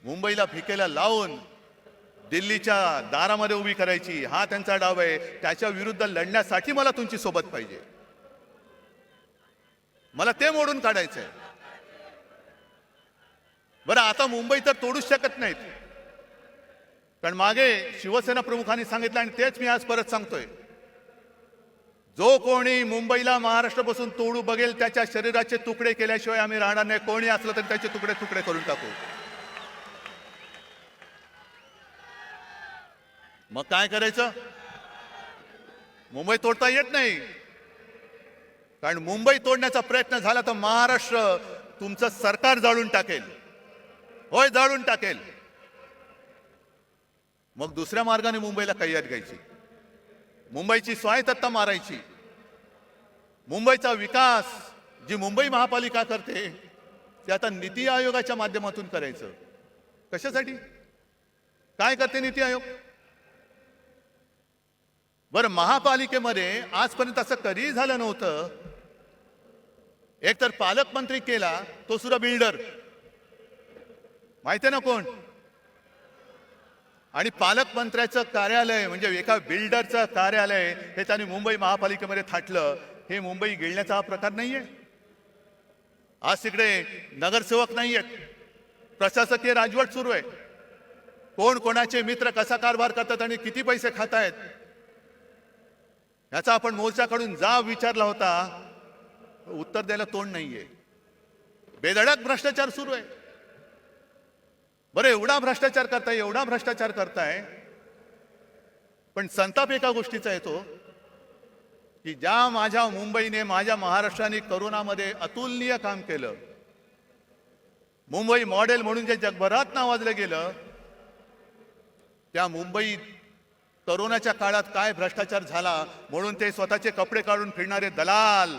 मुंबईला फिकेला लावून दिल्लीच्या दारामध्ये उभी करायची, हा त्यांचा डाव आहे. त्याच्या विरुद्ध लढण्यासाठी मला तुमची सोबत पाहिजे. मला ते मोडून काढायचंय. बरं, आता मुंबई तर तोडूच शकत नाहीत, कारण मागे शिवसेना प्रमुखांनी सांगितलं आणि तेच मी आज परत सांगतोय, जो कोणी मुंबईला महाराष्ट्रापासून तोडू बघेल त्याच्या शरीराचे तुकडे केल्याशिवाय आम्ही राहणार नाही. कोणी असलं तरी त्याचे तुकडे तुकडे करून टाकू. मग काय करायचं? मुंबई तोडता येत नाही, कारण मुंबई तोडण्याचा प्रयत्न झाला तर महाराष्ट्र तुमचं सरकार जाळून टाकेल. होय, जाळून टाकेल. मग दुसऱ्या मार्गाने मुंबईला कैयात घ्यायची, मुंबईची स्वायत्तता मारायची. मुंबईचा विकास जी मुंबई महापालिका करते ते आता नीती आयोगाच्या माध्यमातून करायचं. कशासाठी? काय करते नीती आयोग? बरं, महापालिकेमध्ये आजपर्यंत असं कधीही झालं नव्हतं. एक तर पालकमंत्री केला, तो सुद्धा बिल्डर, माहिती आहे ना कोण? आणि पालकमंत्र्याचं कार्यालय म्हणजे एका बिल्डरचं कार्यालय हे त्यांनी मुंबई महापालिकेमध्ये थाटलं. हे मुंबई गिळण्याचा हा प्रकार नाहीये. आज तिकडे नगरसेवक नाहीयेत, प्रशासकीय राजवट सुरू आहे. कोण कोणाचे मित्र कसा कारभार करतात आणि किती पैसे खातायत याचा आपण मोर्चाकडून जाब विचारला होता, उत्तर द्यायला तोंड नाहीये. बेधडक भ्रष्टाचार सुरू आहे. बरं, एवढा भ्रष्टाचार करताय, एवढा भ्रष्टाचार करताय, पण संताप एका गोष्टीचा येतो की ज्या माझ्या मुंबईने, माझ्या महाराष्ट्राने करोनामध्ये अतुलनीय काम केलं, मुंबई मॉडेल म्हणून जे जगभरात नावाजलं गेलं, त्या मुंबईत करोनाच्या काळात काय भ्रष्टाचार झाला म्हणून ते स्वतःचे कपडे काढून फिरणारे दलाल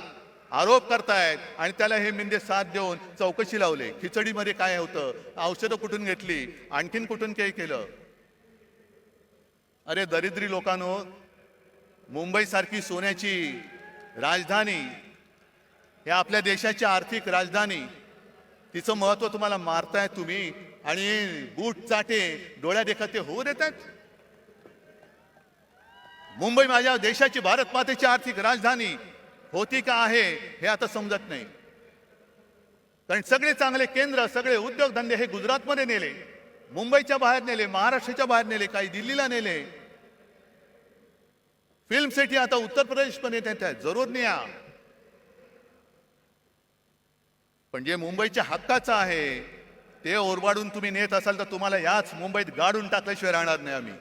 आरोप करतायत आणि त्याला हे मिंदे साथ देऊन चौकशी लावले. खिचडीमध्ये काय होतं, औषधं कुठून घेतली, आणखीन कुठून काही केलं. अरे दरिद्री लोकांनो, मुंबई सारखी सोन्याची राजधानी, हे आपल्या देशाची आर्थिक राजधानी, तिचं महत्व तुम्हाला मारताय तुम्ही आणि बूट चाटे डोळ्या देखत ते होऊ देतात. मुंबई माझ्या देशाची, भारत मातेची आर्थिक राजधानी होती का आहे हे आता समजत नाही. कारण सगळे चांगले केंद्र, सगळे उद्योगधंदे हे गुजरातमध्ये नेले, मुंबईच्या बाहेर नेले, महाराष्ट्राच्या बाहेर नेले, काही दिल्लीला नेले. फिल्म सिटी आता उत्तर प्रदेशमध्ये येत आहे, जरूर न्या. पण जे मुंबईच्या हक्काचं आहे ते ओरबाडून तुम्ही नेत असाल तर तुम्हाला याच मुंबईत गाडून टाकल्याशिवाय राहणार नाही आम्ही.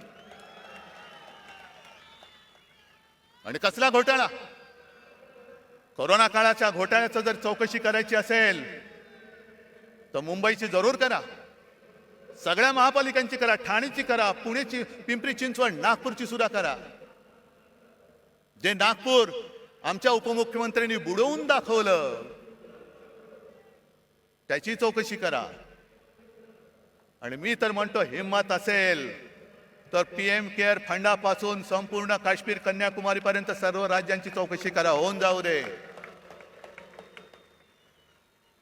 आणि कसला घोटाळा? कोरोना काळाच्या घोटाळ्याचं जर चौकशी करायची असेल तर मुंबईची जरूर करा, सगळ्या महापालिकांची करा, ठाणेची करा, पुणेची, पिंपरी चिंचवड, नागपूरची सुद्धा करा. जे नागपूर आमच्या उपमुख्यमंत्र्यांनी बुडवून दाखवलं त्याची चौकशी करा. आणि मी तर म्हणतो, हिम्मत असेल तर पीएम केअर फंडापासून संपूर्ण काश्मीर, कन्याकुमारी पर्यंत सर्व राज्यांची चौकशी करा, होऊन जाऊ दे.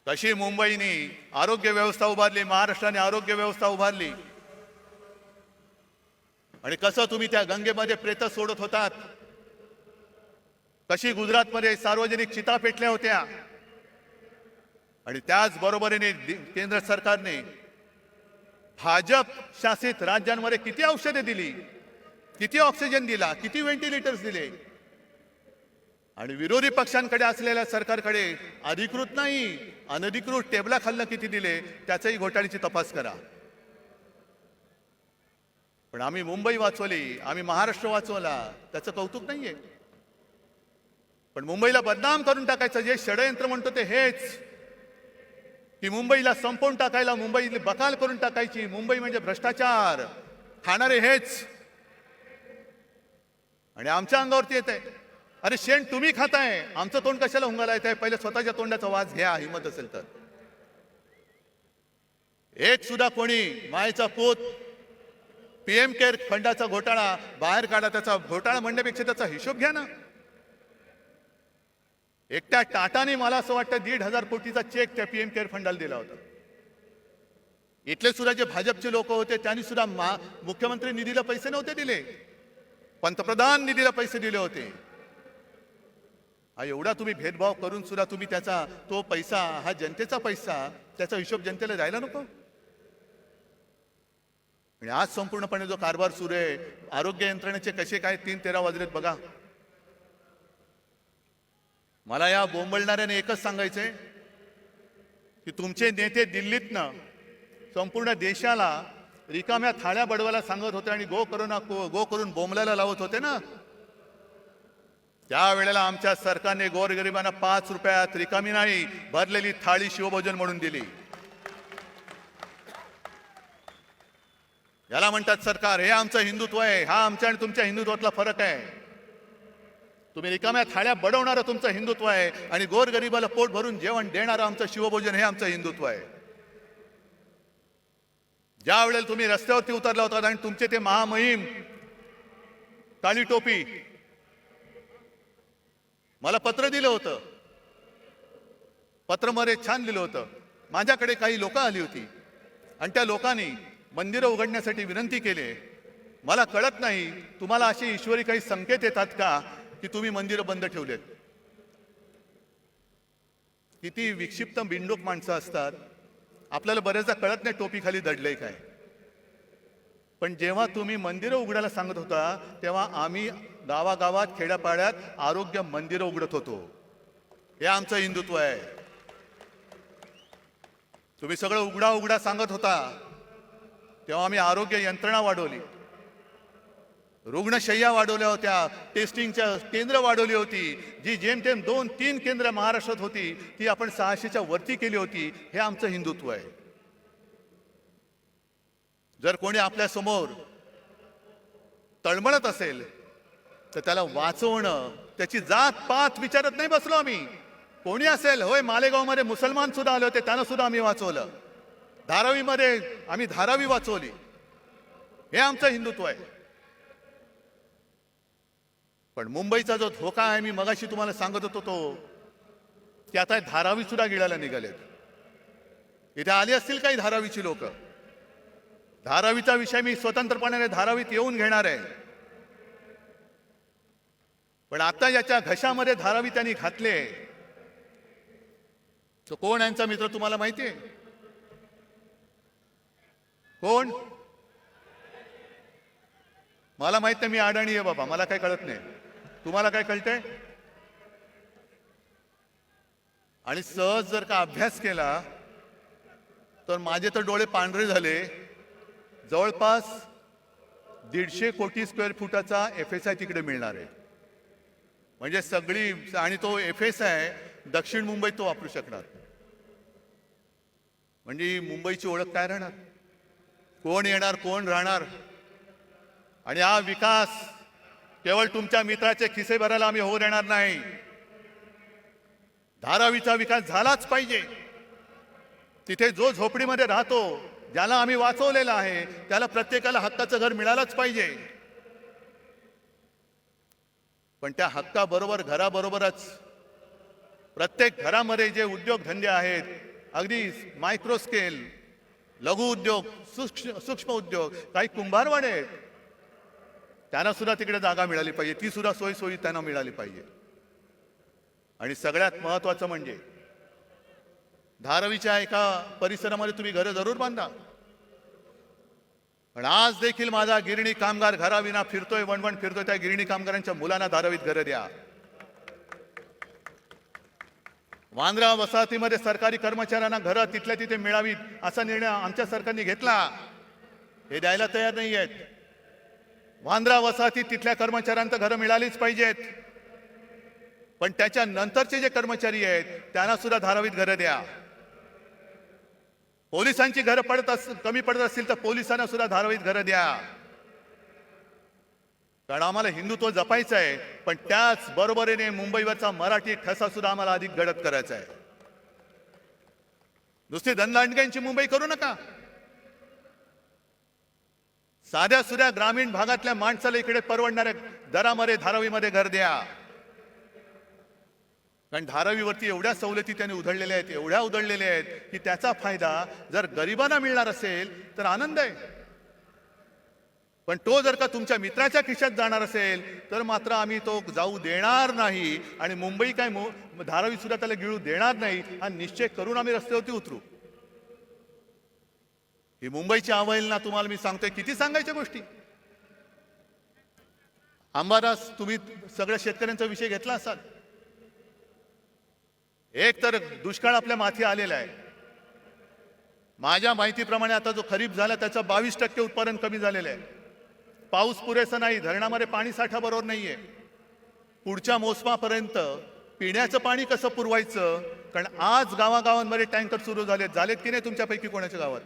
कशी मुंबईने आरोग्य व्यवस्था उभारली, महाराष्ट्राने आरोग्य व्यवस्था उभारली, आणि कसं तुम्ही त्या गंगेमध्ये प्रेत सोडत होतात, कशी गुजरातमध्ये सार्वजनिक चिता पेटल्या होत्या. आणि त्याच बरोबरीने केंद्र सरकारने भाजप शासित राज्यांमध्ये किती औषधे दिली, किती ऑक्सिजन दिला, किती व्हेंटिलेटर्स दिले. आणि विरोधी पक्षांकडे असलेल्या सरकारकडे अधिकृत नाही, अनधिकृत टेबलाखालनं किती दिले त्याचाही घोटाळ्याची तपास करा. पण आम्ही मुंबई वाचवली, आम्ही महाराष्ट्र वाचवला, त्याचं कौतुक नाहीये. पण मुंबईला बदनाम करून टाकायचं जे षडयंत्र म्हणतो ते हेच, की मुंबईला संपवून टाकायला, मुंबईला बकाल करून टाकायची, मुंबई म्हणजे भ्रष्टाचार खाणारे हेच. आणि आमच्या अंगावरती येत आहे. अरे शेण तुम्ही खाताय, आमचं तोंड कशाला हुंगाला येत आहे? पहिले स्वतःच्या तोंडाचा वास घ्या, हिंमत असेल तर. एक सुद्धा कोणी मायेचा पूत पीएम केअर फंडाचा घोटाळा बाहेर काढा. त्याचा घोटाळा म्हणण्यापेक्षा त्याचा हिशोब घ्या ना. एकट्या टाटाने मला असं वाटतं 1,500 कोटीचा चेक त्या पीएम केअर फंडाला दिला होता. इथले सुद्धा जे भाजपचे लोक होते त्यांनी सुद्धा मुख्यमंत्री निधीला पैसे नव्हते दिले, पंतप्रधान निधीला पैसे दिले होते. हा एवढा तुम्ही भेदभाव करून सुद्धा तुम्ही त्याचा तो पैसा, हा जनतेचा पैसा, त्याचा हिशोब जनतेला द्यायला नको. आणि आज संपूर्णपणे जो कारभार सुरू आहे, आरोग्य यंत्रणेचे कसे काय 3-13 वाजलेत बघा. मला या बोंबलणाऱ्याने एकच सांगायचंय की तुमचे नेते दिल्लीतनं संपूर्ण देशाला रिकाम्या थाळ्या बडवायला सांगत होते आणि गो करून बोंबलायला लावत होते ना. त्यावेळेला आमच्या सरकारने गोरगरिबांना 5 रुपयात रिकामी नाही भरलेली थाळी शिवभोजन म्हणून दिली. याला म्हणतात सरकार. हे आमचं हिंदुत्व आहे. हा आमच्या आणि तुमच्या हिंदुत्वातला फरक आहे. तुम्ही रिकाम्या थाळ्या बडवणारं तुमचं हिंदुत्व आहे आणि गोरगरिबाला पोट भरून जेवण देणारं आमचं शिवभोजन हे आमचं हिंदुत्व आहे. ज्या वेळेला तुम्ही रस्त्यावरती उतरला होता आणि तुमचे ते महामहिम काळी टोपी मला पत्र दिलं होतं, पत्रमध्ये छान लिहिलं होतं. माझ्याकडे काही लोक आली होती आणि त्या लोकांनी मंदिरं उघडण्यासाठी विनंती केली. मला कळत नाही तुम्हाला असे ईश्वरी काही संकेत येतात का की तुम्ही मंदिरं बंद ठेवलेत. किती विक्षिप्त बिंडूक माणसं असतात. आपल्याला बरेचदा कळत नाही टोपी खाली दडलंय काय. पण जेव्हा तुम्ही मंदिरं उघडायला सांगत होता तेव्हा आम्ही गावागावात खेड्यापाड्यात आरोग्य मंदिरं उघडत होतो. हे आमचं हिंदुत्व आहे. तुम्ही सगळं उघडा उघडा सांगत होता तेव्हा आम्ही आरोग्य यंत्रणा वाढवली, रुग्णशय्या वाढवल्या होत्या, टेस्टिंगच्या केंद्र वाढवली होती. जी जेमतेम 2-3 केंद्र महाराष्ट्रात होती ती आपण 600च्या वरती केली होती. हे आमचं हिंदुत्व आहे. जर कोणी आपल्या समोर तळमळत असेल तर त्याला वाचवणं, त्याची जात पात विचारत नाही बसलो आम्ही. कोणी असेल, होय मालेगावमध्ये मुसलमान सुद्धा आले होते, त्यांना सुद्धा आम्ही वाचवलं. धारावीमध्ये आम्ही धारावी वाचवली. हे आमचं हिंदुत्व आहे. पण मुंबईचा जो धोका आहे, मी मगाशी तुम्हाला सांगत होतो तो, की आता धारावी सुद्धा गिळायला निघालेत. इथे आली असतील काही धारावीची लोक. धारावीचा विषय मी स्वतंत्रपणे धारावीत येऊन घेणार आहे. पण आता याच्या घशामध्ये धारावी त्यांनी घातले तो कोण यांचा मित्र तुम्हाला माहिती आहे? कोण? मला माहित नाही. मी अडाणी आहे बाबा, मला काही कळत नाही. तुम्हाला काय कळतंय? आणि सहज जर का अभ्यास केला तर माझे तर डोळे पांढरे झाले. जवळपास 150 कोटी स्क्वेअर फुटाचा FSI तिकडे मिळणार आहे. म्हणजे सगळी, आणि तो FSI दक्षिण मुंबईत तो वापरू शकणार. म्हणजे मुंबईची ओळख काय राहणार? कोण येणार, कोण राहणार? आणि हा विकास केवळ तुमच्या मित्राचे खिसे भरायला आम्ही होऊ देणार नाही. धारावीचा विकास झालाच पाहिजे. तिथे जो झोपडीमध्ये राहतो, ज्याला आम्ही वाचवलेलं आहे, त्याला प्रत्येकाला हक्काचं घर मिळालंच पाहिजे. पण त्या हक्काबरोबर घराबरोबरच प्रत्येक घरामध्ये जे उद्योगधंदे आहेत, अगदी मायक्रो स्केल, लघु उद्योग, सूक्ष्म उद्योग, काही कुंभारवाडे आहेत, त्यांना सुद्धा तिकडे जागा मिळाली पाहिजे. ती सुद्धा सोयी त्यांना मिळाली पाहिजे. आणि सगळ्यात महत्वाचं म्हणजे धारावीच्या एका परिसरामध्ये तुम्ही घरं जरूर बांधा. पण आज देखील माझा गिरणी कामगार घराविना फिरतोय, वणवण फिरतोय. त्या गिरणी कामगारांच्या मुलांना धारावीत घरं द्या. वांद्रा वसाहतीमध्ये सरकारी कर्मचाऱ्यांना घरं तिथल्या तिथे मिळावीत असा निर्णय आमच्या सरकारने घेतला. हे द्यायला तयार नाही आहेत. वांद्रा वसाहतीत तिथल्या कर्मचाऱ्यांना घरं मिळालीच पाहिजेत. पण त्याच्या नंतरचे जे कर्मचारी आहेत त्यांना सुद्धा धारावीत घरं द्या. पोलिसांची घरं कमी पडत असतील तर पोलिसांना सुद्धा धारावीत घरं द्या. कारण आम्हाला हिंदुत्व जपायचं आहे, पण त्याच बरोबरीने मुंबईवरचा मराठी ठसा सुद्धा आम्हाला अधिक गडद करायचा आहे. नुसती धनदांडग्यांची मुंबई करू नका. साध्या सुध्या ग्रामीण भागातल्या माणसाला इकडे परवडणाऱ्या दरामध्ये धारावीमध्ये घर द्या. कारण धारावीवरती एवढ्या सवलती त्यांनी उधळलेल्या आहेत, एवढ्या उधळलेल्या आहेत की त्याचा फायदा जर गरिबांना मिळणार असेल तर आनंद आहे, पण तो जर का तुमच्या मित्राच्या खिशात जाणार असेल तर मात्र आम्ही तो जाऊ देणार नाही. आणि मुंबई काय धारावी सुद्धा त्याला गिळू देणार नाही हा निश्चय करून आम्ही रस्त्यावरती उतरू. ही मुंबईची अवहेलना तुम्हाला मी सांगतोय, किती सांगायच्या गोष्टी. अंबादास, तुम्ही सगळ्या शेतकऱ्यांचा विषय घेतला असाल. एक तर दुष्काळ आपल्या माथी आलेला आहे. माझ्या माहितीप्रमाणे आता जो खरीप झाला त्याचं 22% उत्पादन कमी झालेलं आहे. पाऊस पुरेसा नाही, धरणामध्ये पाणी साठा बरोबर नाहीये. पुढच्या मोसमापर्यंत पिण्याचं पाणी कसं पुरवायचं, कारण आज गावागावांमध्ये टँकर सुरू झालेत की नाही तुमच्यापैकी कोणाच्या गावात?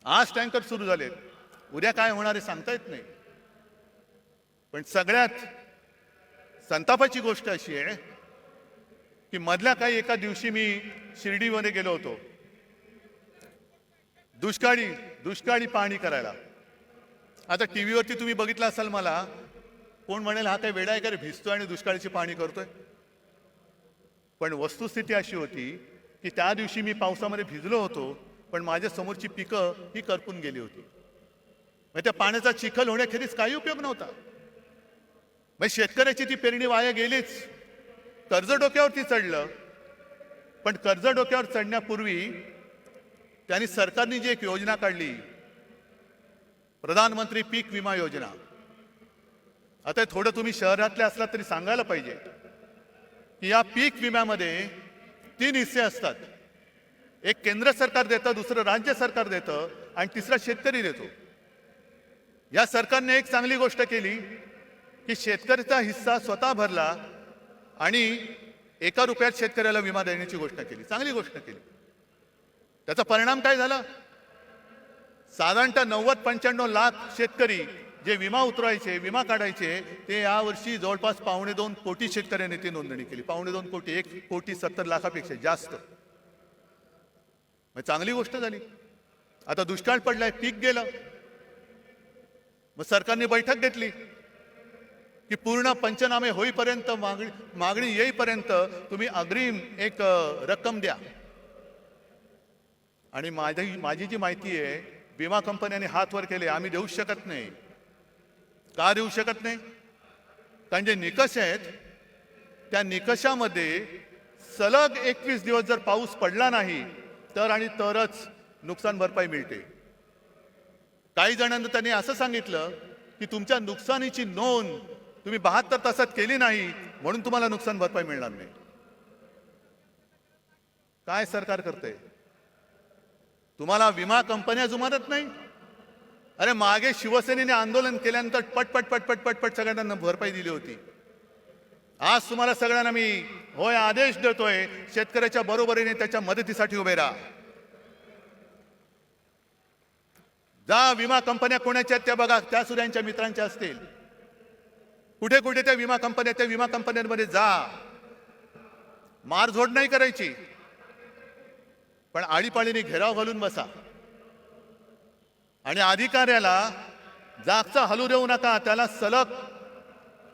आज टँकर सुरू झालेत, उद्या काय होणार आहे सांगता येत नाही. पण सगळ्यात संतापाची गोष्ट अशी आहे की मधल्या काही एका दिवशी मी शिर्डीमध्ये गेलो होतो दुष्काळी पाहणी करायला. आता टीव्हीवरती तुम्ही बघितलं असाल, मला कोण म्हणेल हा काय वेडा आहे का रे, भिजतोय आणि दुष्काळाची पाहणी करतोय. पण वस्तुस्थिती अशी होती की त्या दिवशी मी पावसामध्ये भिजलो होतो, पण माझ्या समोरची पिकं ही करपून गेली होती. मग त्या पाण्याचा चिखल होण्याखेरीज काही उपयोग नव्हता. मग शेतकऱ्याची ती पेरणी वाया गेलीच. कर्ज डोक्यावरती चढलं, पण कर्ज डोक्यावर चढण्यापूर्वी त्यांनी सरकारने जी एक योजना काढली, प्रधानमंत्री पीक विमा योजना. आता थोडं तुम्ही शहरातले असला तरी सांगायला पाहिजे की या पीक विम्यामध्ये 3 हिस्से असतात. एक केंद्र सरकार देतं, दुसरं राज्य सरकार देतं आणि तिसरा शेतकरी देतो. या सरकारने एक चांगली गोष्ट केली की शेतकऱ्याचा हिस्सा स्वतः भरला आणि 1 रुपयात शेतकऱ्याला विमा देण्याची घोषणा केली. चांगली गोष्ट केली. त्याचा परिणाम काय झाला? साधारणतः 90-95 लाख शेतकरी जे विमा उतरवायचे, विमा काढायचे, ते यावर्षी जवळपास 2.25 कोटी शेतकऱ्यांनी ती नोंदणी केली. 2.25 कोटी, 1,70,00,000पेक्षा जास्त. मग चांगली गोष्ट झाली. आता दुष्काळ पडलाय, पीक गेलं. मग सरकारने बैठक घेतली की पूर्ण पंचनामे होईपर्यंत, मागणी येईपर्यंत तुम्ही अग्रिम एक रक्कम द्या. आणि माझी जी माहिती आहे, विमा कंपन्यांनी हात वर केले, आम्ही देऊ शकत नाही. का देऊ शकत नाही? कारण जे निकष आहेत त्या निकषामध्ये सलग 21 दिवस जर पाऊस पडला नाही तर आणि तरच नुकसान भरपाई मिळते. काही जणांना त्यांनी असं सांगितलं की तुमच्या नुकसानीची नोंद तुम्ही 72 तासात केली नाही म्हणून तुम्हाला नुकसान भरपाई मिळणार नाही. काय सरकार करते? तुम्हाला विमा कंपन्या जुमानत नाही? अरे मागे शिवसेनेने आंदोलन केल्यानंतर पटपट सगळ्यांना भरपाई दिली होती. आज तुम्हाला सगळ्यांना मी होय आदेश देतोय, शेतकऱ्याच्या बरोबरीने त्याच्या मदतीसाठी उभे राहा. जा विमा कंपन्या कोणाच्या त्या बघा, त्या सुद्धा मित्रांच्या असतील. कुठे कुठे त्या विमा कंपन्यांमध्ये जा. मारझोड नाही करायची, पण आळीपाळीने घेराव घालून बसा. आणि अधिकाऱ्याला जागचा हलू देऊ नका. त्याला सलग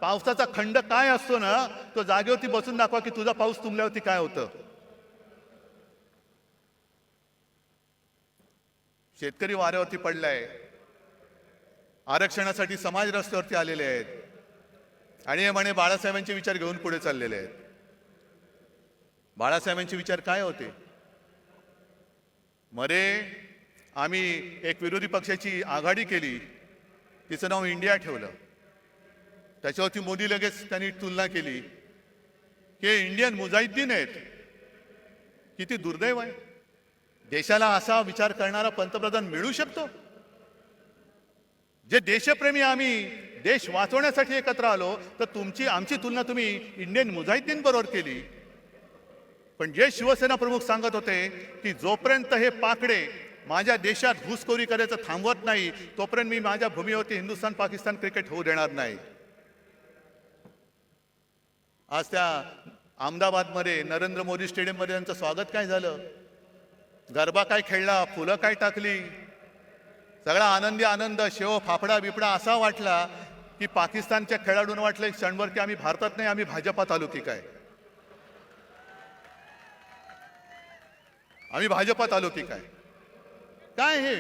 पावसाचा खंड काय असतो ना, तो जागेवरती बसून दाखवा की तुझा पाऊस तुंबल्यावरती काय होतं. शेतकरी वाऱ्यावरती पडलाय. आरक्षणासाठी समाज रस्त्यावरती आलेले आहेत आणि हे म्हणे बाळासाहेबांचे विचार घेऊन पुढे चाललेले आहेत. बाळासाहेबांचे विचार काय होते? मरे आम्ही एक विरोधी पक्षाची आघाडी केली, तिचं नाव इंडिया ठेवलं. त्याच्यावरती मोदी लगेच त्यांनी तुलना केली की इंडियन मुजाहिद्दीन आहेत. किती दुर्दैव आहे. देशाला असा विचार करणारा पंतप्रधान मिळू शकतो? जे देशप्रेमी आम्ही देश वाचवण्यासाठी एकत्र आलो, तर आमची तुलना तुम्ही इंडियन मुजाहिद्दीन बरोबर केली. पण जे शिवसेना प्रमुख सांगत होते की जोपर्यंत हे पाकडे माझ्या देशात घुसखोरी करायचं थांबवत नाही तोपर्यंत मी माझ्या भूमीवरती हिंदुस्थान पाकिस्तान क्रिकेट होऊ देणार नाही. आज त्या अहमदाबादमध्ये नरेंद्र मोदी स्टेडियममध्ये त्यांचं स्वागत काय झालं? गरबा काय खेळला, फुलं काय टाकली, सगळा आनंदी आनंद, शेव फाफडा बिपडा असा वाटला की की पाकिस्तानच्या खेळाडूंना वाटलं एक क्षणभर की आम्ही भारतात नाही, आम्ही भाजपात आलो की काय, आम्ही भाजपात आलो की काय. काय हे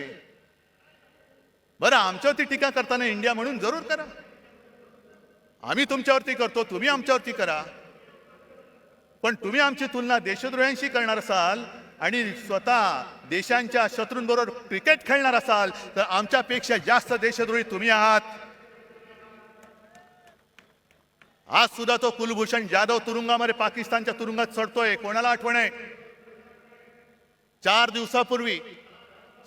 बरं, आमच्यावरती टीका करताना इंडिया म्हणून जरूर करा. आम्ही तुमच्यावरती करतो, तुम्ही आमच्यावरती करा. पण तुम्ही आमची तुलना देशद्रोह्यांशी करणार असाल आणि स्वतः देशांच्या शत्रूंबरोबर क्रिकेट खेळणार असाल तर आमच्यापेक्षा जास्त देशद्रोही तुम्ही आहात. आज सुद्धा तो कुलभूषण जाधव तुरुंगामध्ये पाकिस्तानच्या तुरुंगात चढतोय. कोणाला आठवण आहे? 4 दिवसापूर्वी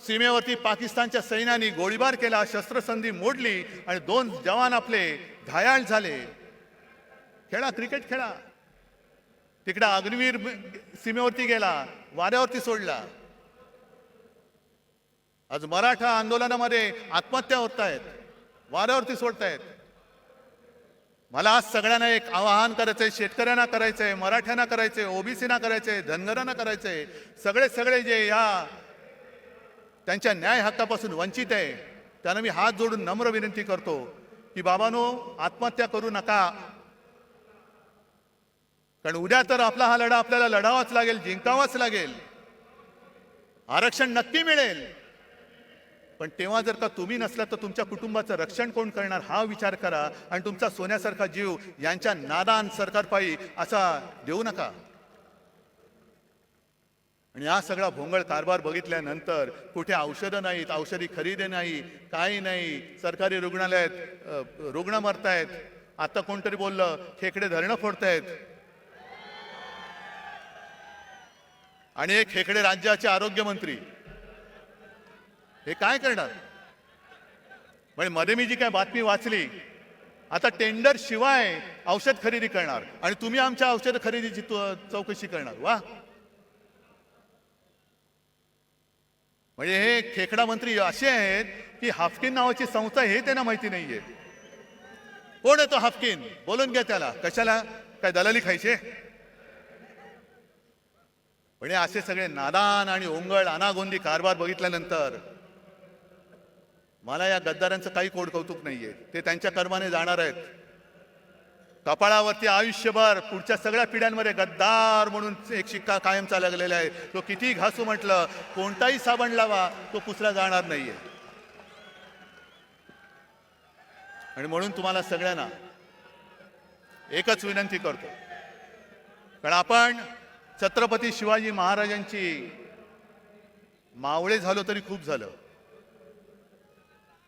सीमेवरती पाकिस्तानच्या सैन्याने गोळीबार केला, शस्त्रसंधी मोडली आणि 2 जवान आपले घायाळ झाले. खेळा, क्रिकेट खेळा. तिकडे अग्निवीर सीमेवरती गेला, वाऱ्यावरती सोडला. आज मराठा आंदोलनामध्ये आत्महत्या होत आहेत, वाऱ्यावरती सोडतायत. मला आज सगळ्यांना एक आवाहन करायचंय, शेतकऱ्यांना करायचंय, मराठ्यांना करायचंय, ओबीसीना करायचंय, धनगरांना करायचंय, सगळे जे या त्यांच्या न्याय हक्कापासून वंचित आहे त्यांना मी हात जोडून नम्र विनंती करतो की बाबांनो, आत्महत्या करू नका. कारण उद्या तर आपला हा लढा आपल्याला लढावाच लागेल, जिंकावाच लागेल. आरक्षण नक्की मिळेल, पण तेव्हा जर का तुम्ही नसला तर तुमच्या कुटुंबाचं रक्षण कोण करणार हा विचार करा. आणि तुमचा सोन्यासारखा जीव यांच्या नादान सरकारपायी असा देऊ नका. आणि हा सगळा भोंगळ कारभार बघितल्यानंतर कुठे औषधं नाहीत, औषधी खरेदी नाही, काही नाही. सरकारी रुग्णालयात रुग्ण मरतायत. आता कोणतरी बोललं खेकडे धरणं फोडतायत. आणि एक खेकडे राज्याचे आरोग्यमंत्री हे काय करणार? म्हणजे मध्ये मी जी काय बातमी वाचली, आता टेंडर शिवाय औषध खरेदी करणार आणि तुम्ही आमच्या औषध खरेदीची चौकशी करणार. वा, म्हणजे हे खेकडा मंत्री असे आहेत की हाफकिन नावाची संस्था हे त्यांना माहिती नाहीये. कोण आहे तो हाफकिन? बोलून घ्या त्याला. कशाला? काय दलाली खायचे? म्हणजे असे सगळे नादान आणि ओंगळ अनागोंदी कारभार बघितल्यानंतर मला या गद्दारांचं काही कोड कौतुक नाहीये. ते त्यांच्या कर्माने जाणार आहेत. कपाळावरती आयुष्यभर पुढच्या सगळ्या पिढ्यांमध्ये गद्दार म्हणून एक शिक्का कायमचा लागलेला आहे. तो किती घासू म्हटलं, कोणताही साबण लावा, तो पुसला जाणार नाहीये. आणि म्हणून तुम्हाला सगळ्यांना एकच विनंती करतो, कारण आपण छत्रपती शिवाजी महाराजांची मावळे झालो तरी खूप झालं.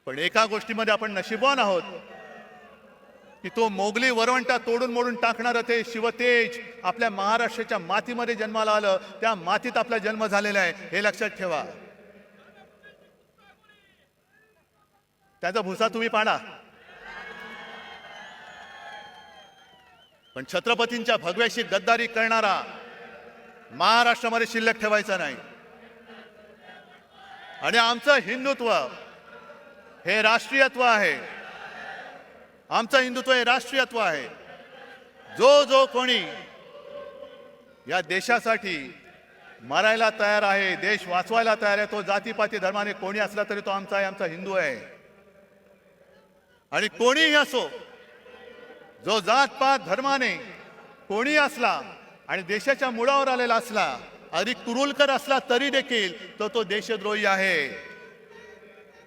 पण एका गोष्टीमध्ये आपण नशीबवान आहोत की तो मोगली वरवंटा तोडून मोडून टाकणारं ते शिवतेज आपल्या महाराष्ट्राच्या मातीमध्ये जन्माला आलं. त्या मातीत आपला जन्म झालेला आहे, हे लक्षात ठेवा. त्याचा भुसा तुम्ही पाडा, पण छत्रपतींच्या भगव्याशी गद्दारी करणारा महाराष्ट्रामध्ये शिल्लक ठेवायचा नाही. आणि आमचं हिंदुत्व हे राष्ट्रीयत्व आहे. आमचं हिंदुत्व हे राष्ट्रीयत्व आहे. जो कोणी या देशासाठी मरायला तयार आहे, देश वाचवायला तयार आहे, तो जातीपाती धर्माने कोणी असला तरी तो आमचा आहे, आमचा हिंदू आहे. आणि कोणीही असो, जो जातपात धर्माने कोणी असला आणि देशाच्या मुळावर आलेला असला, अधिक कुरुलकर असला तरी देखील तो देशद्रोही आहे.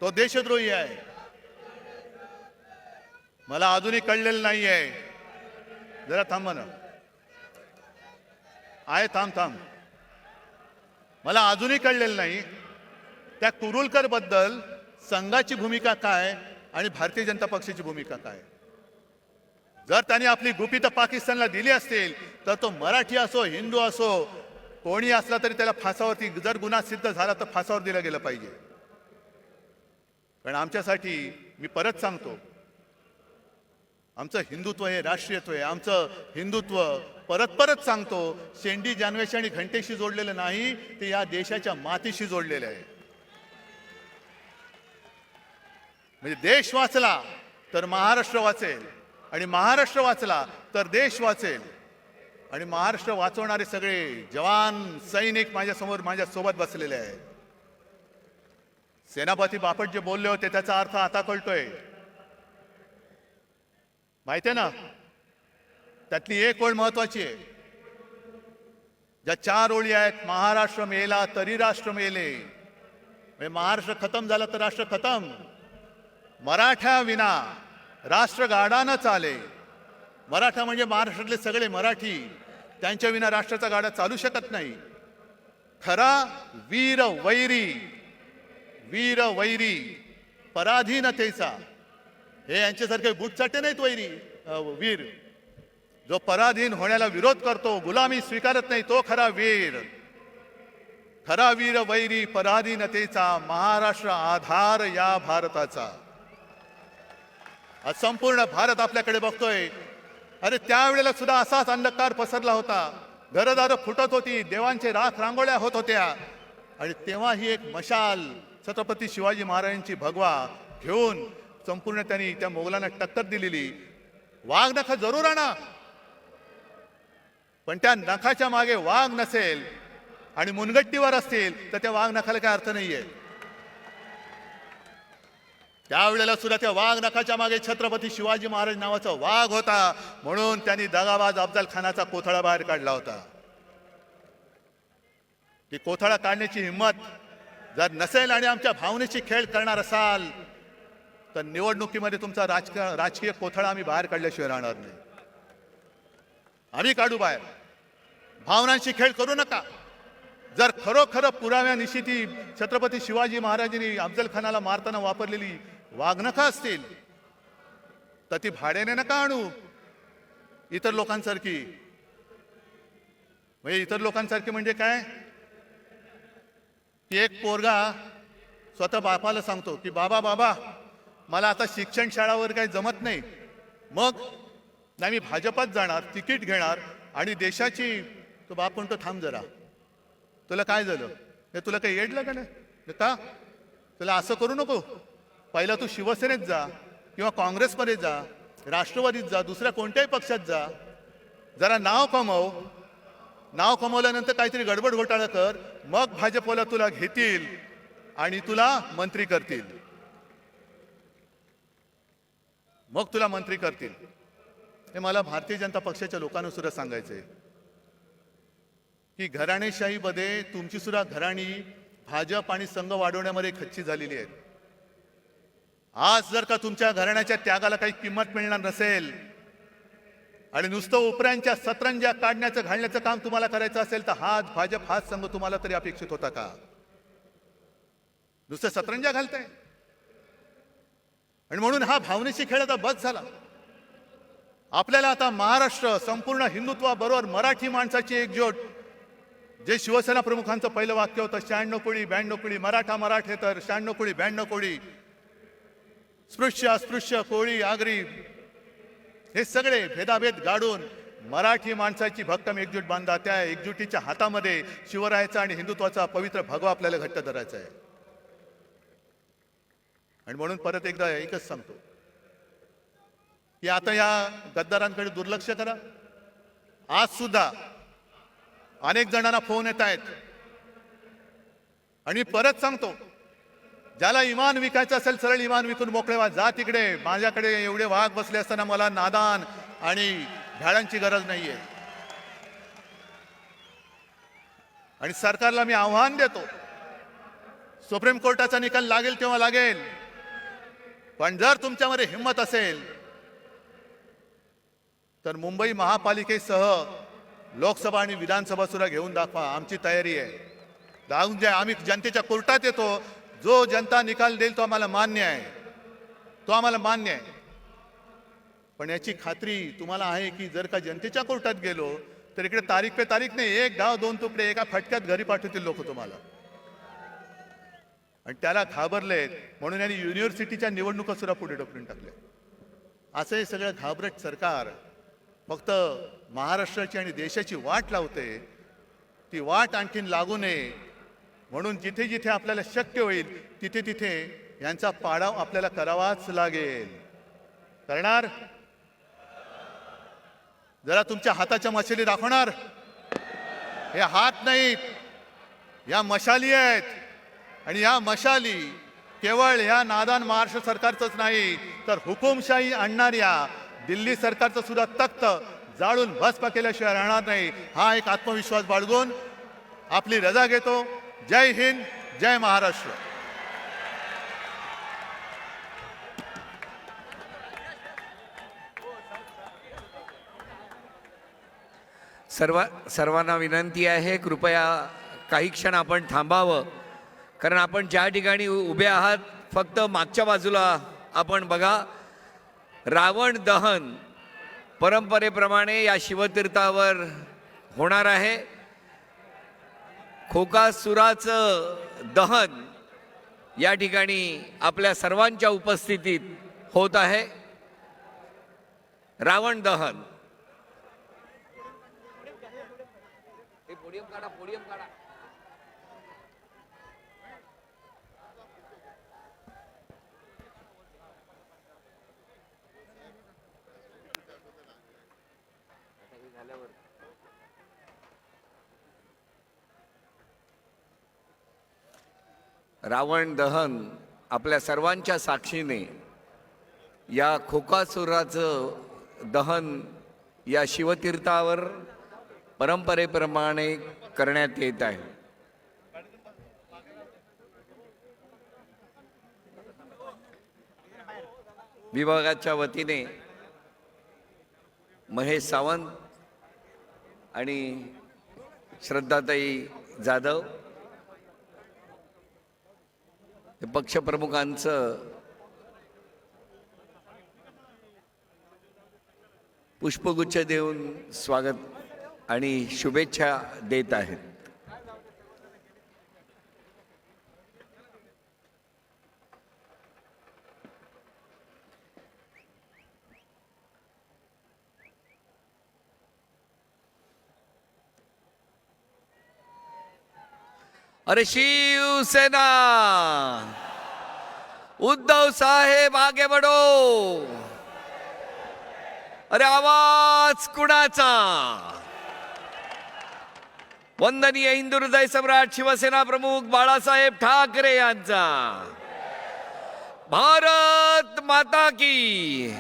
तो देशद्रोही आहे. मला अजूनही कळलेलं नाहीये. जरा थांबा ना. आहे, थांब. मला अजूनही कळलेलं नाही त्या कुरुलकर बद्दल संघाची भूमिका काय आणि भारतीय जनता पक्षाची भूमिका काय. जर त्यांनी आपली गुपितं पाकिस्तानला दिली असतील तर तो मराठी असो, हिंदू असो, कोणी असला तरी त्याला फासावरती, जर गुन्हा सिद्ध झाला तर फासावर दिलं गेलं पाहिजे. कारण आमच्यासाठी, मी परत सांगतो, आमचं हिंदुत्व हे राष्ट्रीयत्व आहे. आमचं हिंदुत्व परत सांगतो, शेंडी, जानवेशी आणि घंटेशी जोडलेलं नाही, ते या देशाच्या मातीशी जोडलेलं आहे. म्हणजे देश वाचला तर महाराष्ट्र वाचेल, आणि महाराष्ट्र वाचला तर देश वाचेल. आणि महाराष्ट्र वाचवणारे सगळे जवान सैनिक माझ्यासोबत बसलेले आहेत. सेनापती बापट जे बोलले होते त्याचा अर्थ आता कळतोय. माहिती आहे ना, त्यातली एक ओळ महत्वाची आहे. ज्या 4 ओळी आहेत, महाराष्ट्र मेला तरी राष्ट्र मेले. म्हणजे महाराष्ट्र खतम झाला तर राष्ट्र खतम. मराठा विना राष्ट्र गाडा न चाले. मराठा म्हणजे महाराष्ट्रातले सगळे मराठी, त्यांच्या विना राष्ट्राचा गाडा चालू शकत नाही. खरा वीर वैरी, वीर वैरी पराधीनतेचा, हे यांच्यासारखे बुटचाटे नाहीत वैरी वीर. जो पराधीन होण्याला विरोध करतो, गुलामी स्वीकारत नाही, तो खरा वीर. खरा वीर वैरी पराधीनतेचा, महाराष्ट्र आधार या भारताचा. आज संपूर्ण भारत आपल्याकडे बघतोय. अरे त्यावेळेला सुद्धा असाच अंधकार पसरला होता, घरदारं फुटत होती, देवांचे राख रांगोळ्या होत होत्या, आणि तेव्हा ही एक मशाल छत्रपती शिवाजी महाराजांची भगवा घेऊन संपूर्ण त्यांनी त्या मोगलांना टक्कर दिलेली. वाघ नख जरूर आणा, पण त्या नखाच्या मागे वाघ नसेल आणि मुनगट्टीवर असतील तर त्या वाघ नखाला काय अर्थ नाहीये. त्यावेळेला सुद्धा त्या वाघ नखाच्या मागे छत्रपती शिवाजी महाराज नावाचा वाघ होता, म्हणून त्यांनी दगाबाज अफजल खानाचा कोथळा बाहेर काढला होता. ती कोथळा काढण्याची हिंमत जर नसेल आणि आमच्या भावनेची खेळ करणार असाल तर निवडणुकीमध्ये तुमचा राजकीय कोथळा आम्ही बाहेर काढल्याशिवाय राहणार नाही. आम्ही काढू बाहेर. भावनांशी खेळ करू नका. जर खरोखर पुराव्यानिशी ती छत्रपती शिवाजी महाराजांनी अफजल खानाला मारताना वापरलेली वाघनखं असतील तर ती भाड्याने नका आणू इतर लोकांसारखी. म्हणजे इतर लोकांसारखी म्हणजे काय, की एक पोरगा स्वतः बापाला सांगतो की बाबा बाबा मला आता शिक्षण शाळावर काही जमत नाही, मग नाही मी भाजपात जाणार, तिकीट घेणार आणि देशाची. तो बाप म्हणतो थांब जरा, तुला काय झालं, हे तुला काही येडलं का नाही का, तुला असं करू नको. पहिला तू शिवसेनेत जा किंवा काँग्रेसमध्ये जा, राष्ट्रवादीत जा, दुसऱ्या कोणत्याही पक्षात जा, जरा नाव कमव. नाव कमवल्यानंतर काहीतरी गडबड घोटाळा कर, मग भाजपला तुला घेतील आणि तुला मंत्री करतील. मग तुला मंत्री करतील. हे मला भारतीय जनता पक्षाच्या लोकांना सुद्धा सांगायचंय की घराणेशाहीमध्ये तुमची सुद्धा घराणी भाजप आणि संघ वाढवण्यामध्ये खच्ची झालेली आहे. आज जर का तुमच्या घराण्याच्या त्यागाला काही किंमत मिळणार नसेल आणि नुसतं उपऱ्यांच्या सतरंज्या काढण्याचं घालण्याचं काम तुम्हाला करायचं असेल तर हाच भाजप हाच संघ तुम्हाला तरी अपेक्षित होता का. नुसतं सतरंज्या घालताय. आणि म्हणून हा भावनेशी खेळ आता बस झाला. आपल्याला आता महाराष्ट्र संपूर्ण हिंदुत्वाबरोबर मराठी माणसाची एकजूट, जे शिवसेना प्रमुखांचं पहिलं वाक्य होतं 96 कोळी 92 कोळी, मराठा मराठेतर 96 कोळी 92 कोळी, स्पृश्य अस्पृश्य कोळी आगरी, हे सगळे भेदाभेद गाडून मराठी माणसाची भक्कम एकजूट बांधा. त्या एकजुटीच्या हातामध्ये शिवरायाचा आणि हिंदुत्वाचा पवित्र भगवा आपल्याला घट्ट धरायचा आहे. आणि म्हणून परत एकदा एकच सांगतो की आता या गद्दारांकडे दुर्लक्ष करा. आज सुद्धा अनेक जणांना फोन येत आहेत आणि परत सांगतो, ज्याला इमान विकायचं असेल सरळ इमान विकून मोकळे व्हा. जा तिकडे, माझ्याकडे एवढे वाघ बसले असताना मला नादान आणि भ्याडांची गरज नाहीये. आणि सरकारला मी आव्हान देतो, सुप्रीम कोर्टाचा निकाल लागेल तेव्हा लागेल, पण जर तुमच्यामध्ये हिंमत असेल तर मुंबई महापालिकेसह लोकसभा आणि विधानसभा सुद्धा घेऊन दाखवा. आमची तयारी आहे. जाऊन द्या. आम्ही जनतेच्या कोर्टात येतो. जो जनता निकाल देईल तो आम्हाला मान्य आहे, तो आम्हाला मान्य आहे. पण याची खात्री तुम्हाला आहे की जर का जनतेच्या कोर्टात गेलो तर इकडे तारीख पे तारीख नाही, एक गाव दोन तुकडे एका फटक्यात घरी पाठवतील लोक तुम्हाला. आणि त्याला घाबरलेत म्हणून यांनी युनिव्हर्सिटीच्या निवडणुका सुद्धा पुढे ढकलून टाकल्या. असं हे सगळं घाबरट सरकार फक्त महाराष्ट्राची आणि देशाची वाट लावते. ती वाट आणखीन लागू नये म्हणून जिथे जिथे आपल्याला शक्य होईल तिथे तिथे यांचा पाडाव आपल्याला करावाच लागेल. करणार? जरा तुमच्या हाताच्या मशाली दाखवणार? हे हात नाहीत, या मशाली आहेत. आणि या मशाली केवळ ह्या नादान महाराष्ट्र सरकारचंच नाही तर हुकुमशाही आणणाऱ्या दिल्ली सरकारचं सुद्धा तख्त जाळून भस्म केल्याशिवाय राहणार नाही, हा एक आत्मविश्वास बाळगून आपली रजा घेतो. जय हिंद, जय महाराष्ट्र. सर्वांना विनंती आहे, कृपया काही क्षण आपण थांबावं, कारण आपण ज्या ठिकाणी उभे आहात फक्त मागच्या बाजूला आपण बघा. रावण दहन परंपरेप्रमाणे या शिवतीर्थावर होणार आहे. खोकासुराचं दहन या ठिकाणी आपल्या सर्वांच्या उपस्थितीत होत आहे. रावण दहन. रावण दहन आपल्या सर्वांच्या साक्षीने या खोकासुराचं दहन या शिवतीर्थावर परंपरेप्रमाणे करण्यात येत आहे. विभागाच्या वतीने महेश सावंत आणि श्रद्धाताई जाधव पक्षप्रमुखांचं पुष्पगुच्छ देऊन स्वागत आणि शुभेच्छा देत आहेत. अरे शिवसेना, उद्धव साहेब आगे बढ़ो. अरे आवाज कुणाचा? वंदनीय हिंदू हृदय सम्राट शिवसेना प्रमुख बाळासाहेब ठाकरे यांचा. भारत माता की.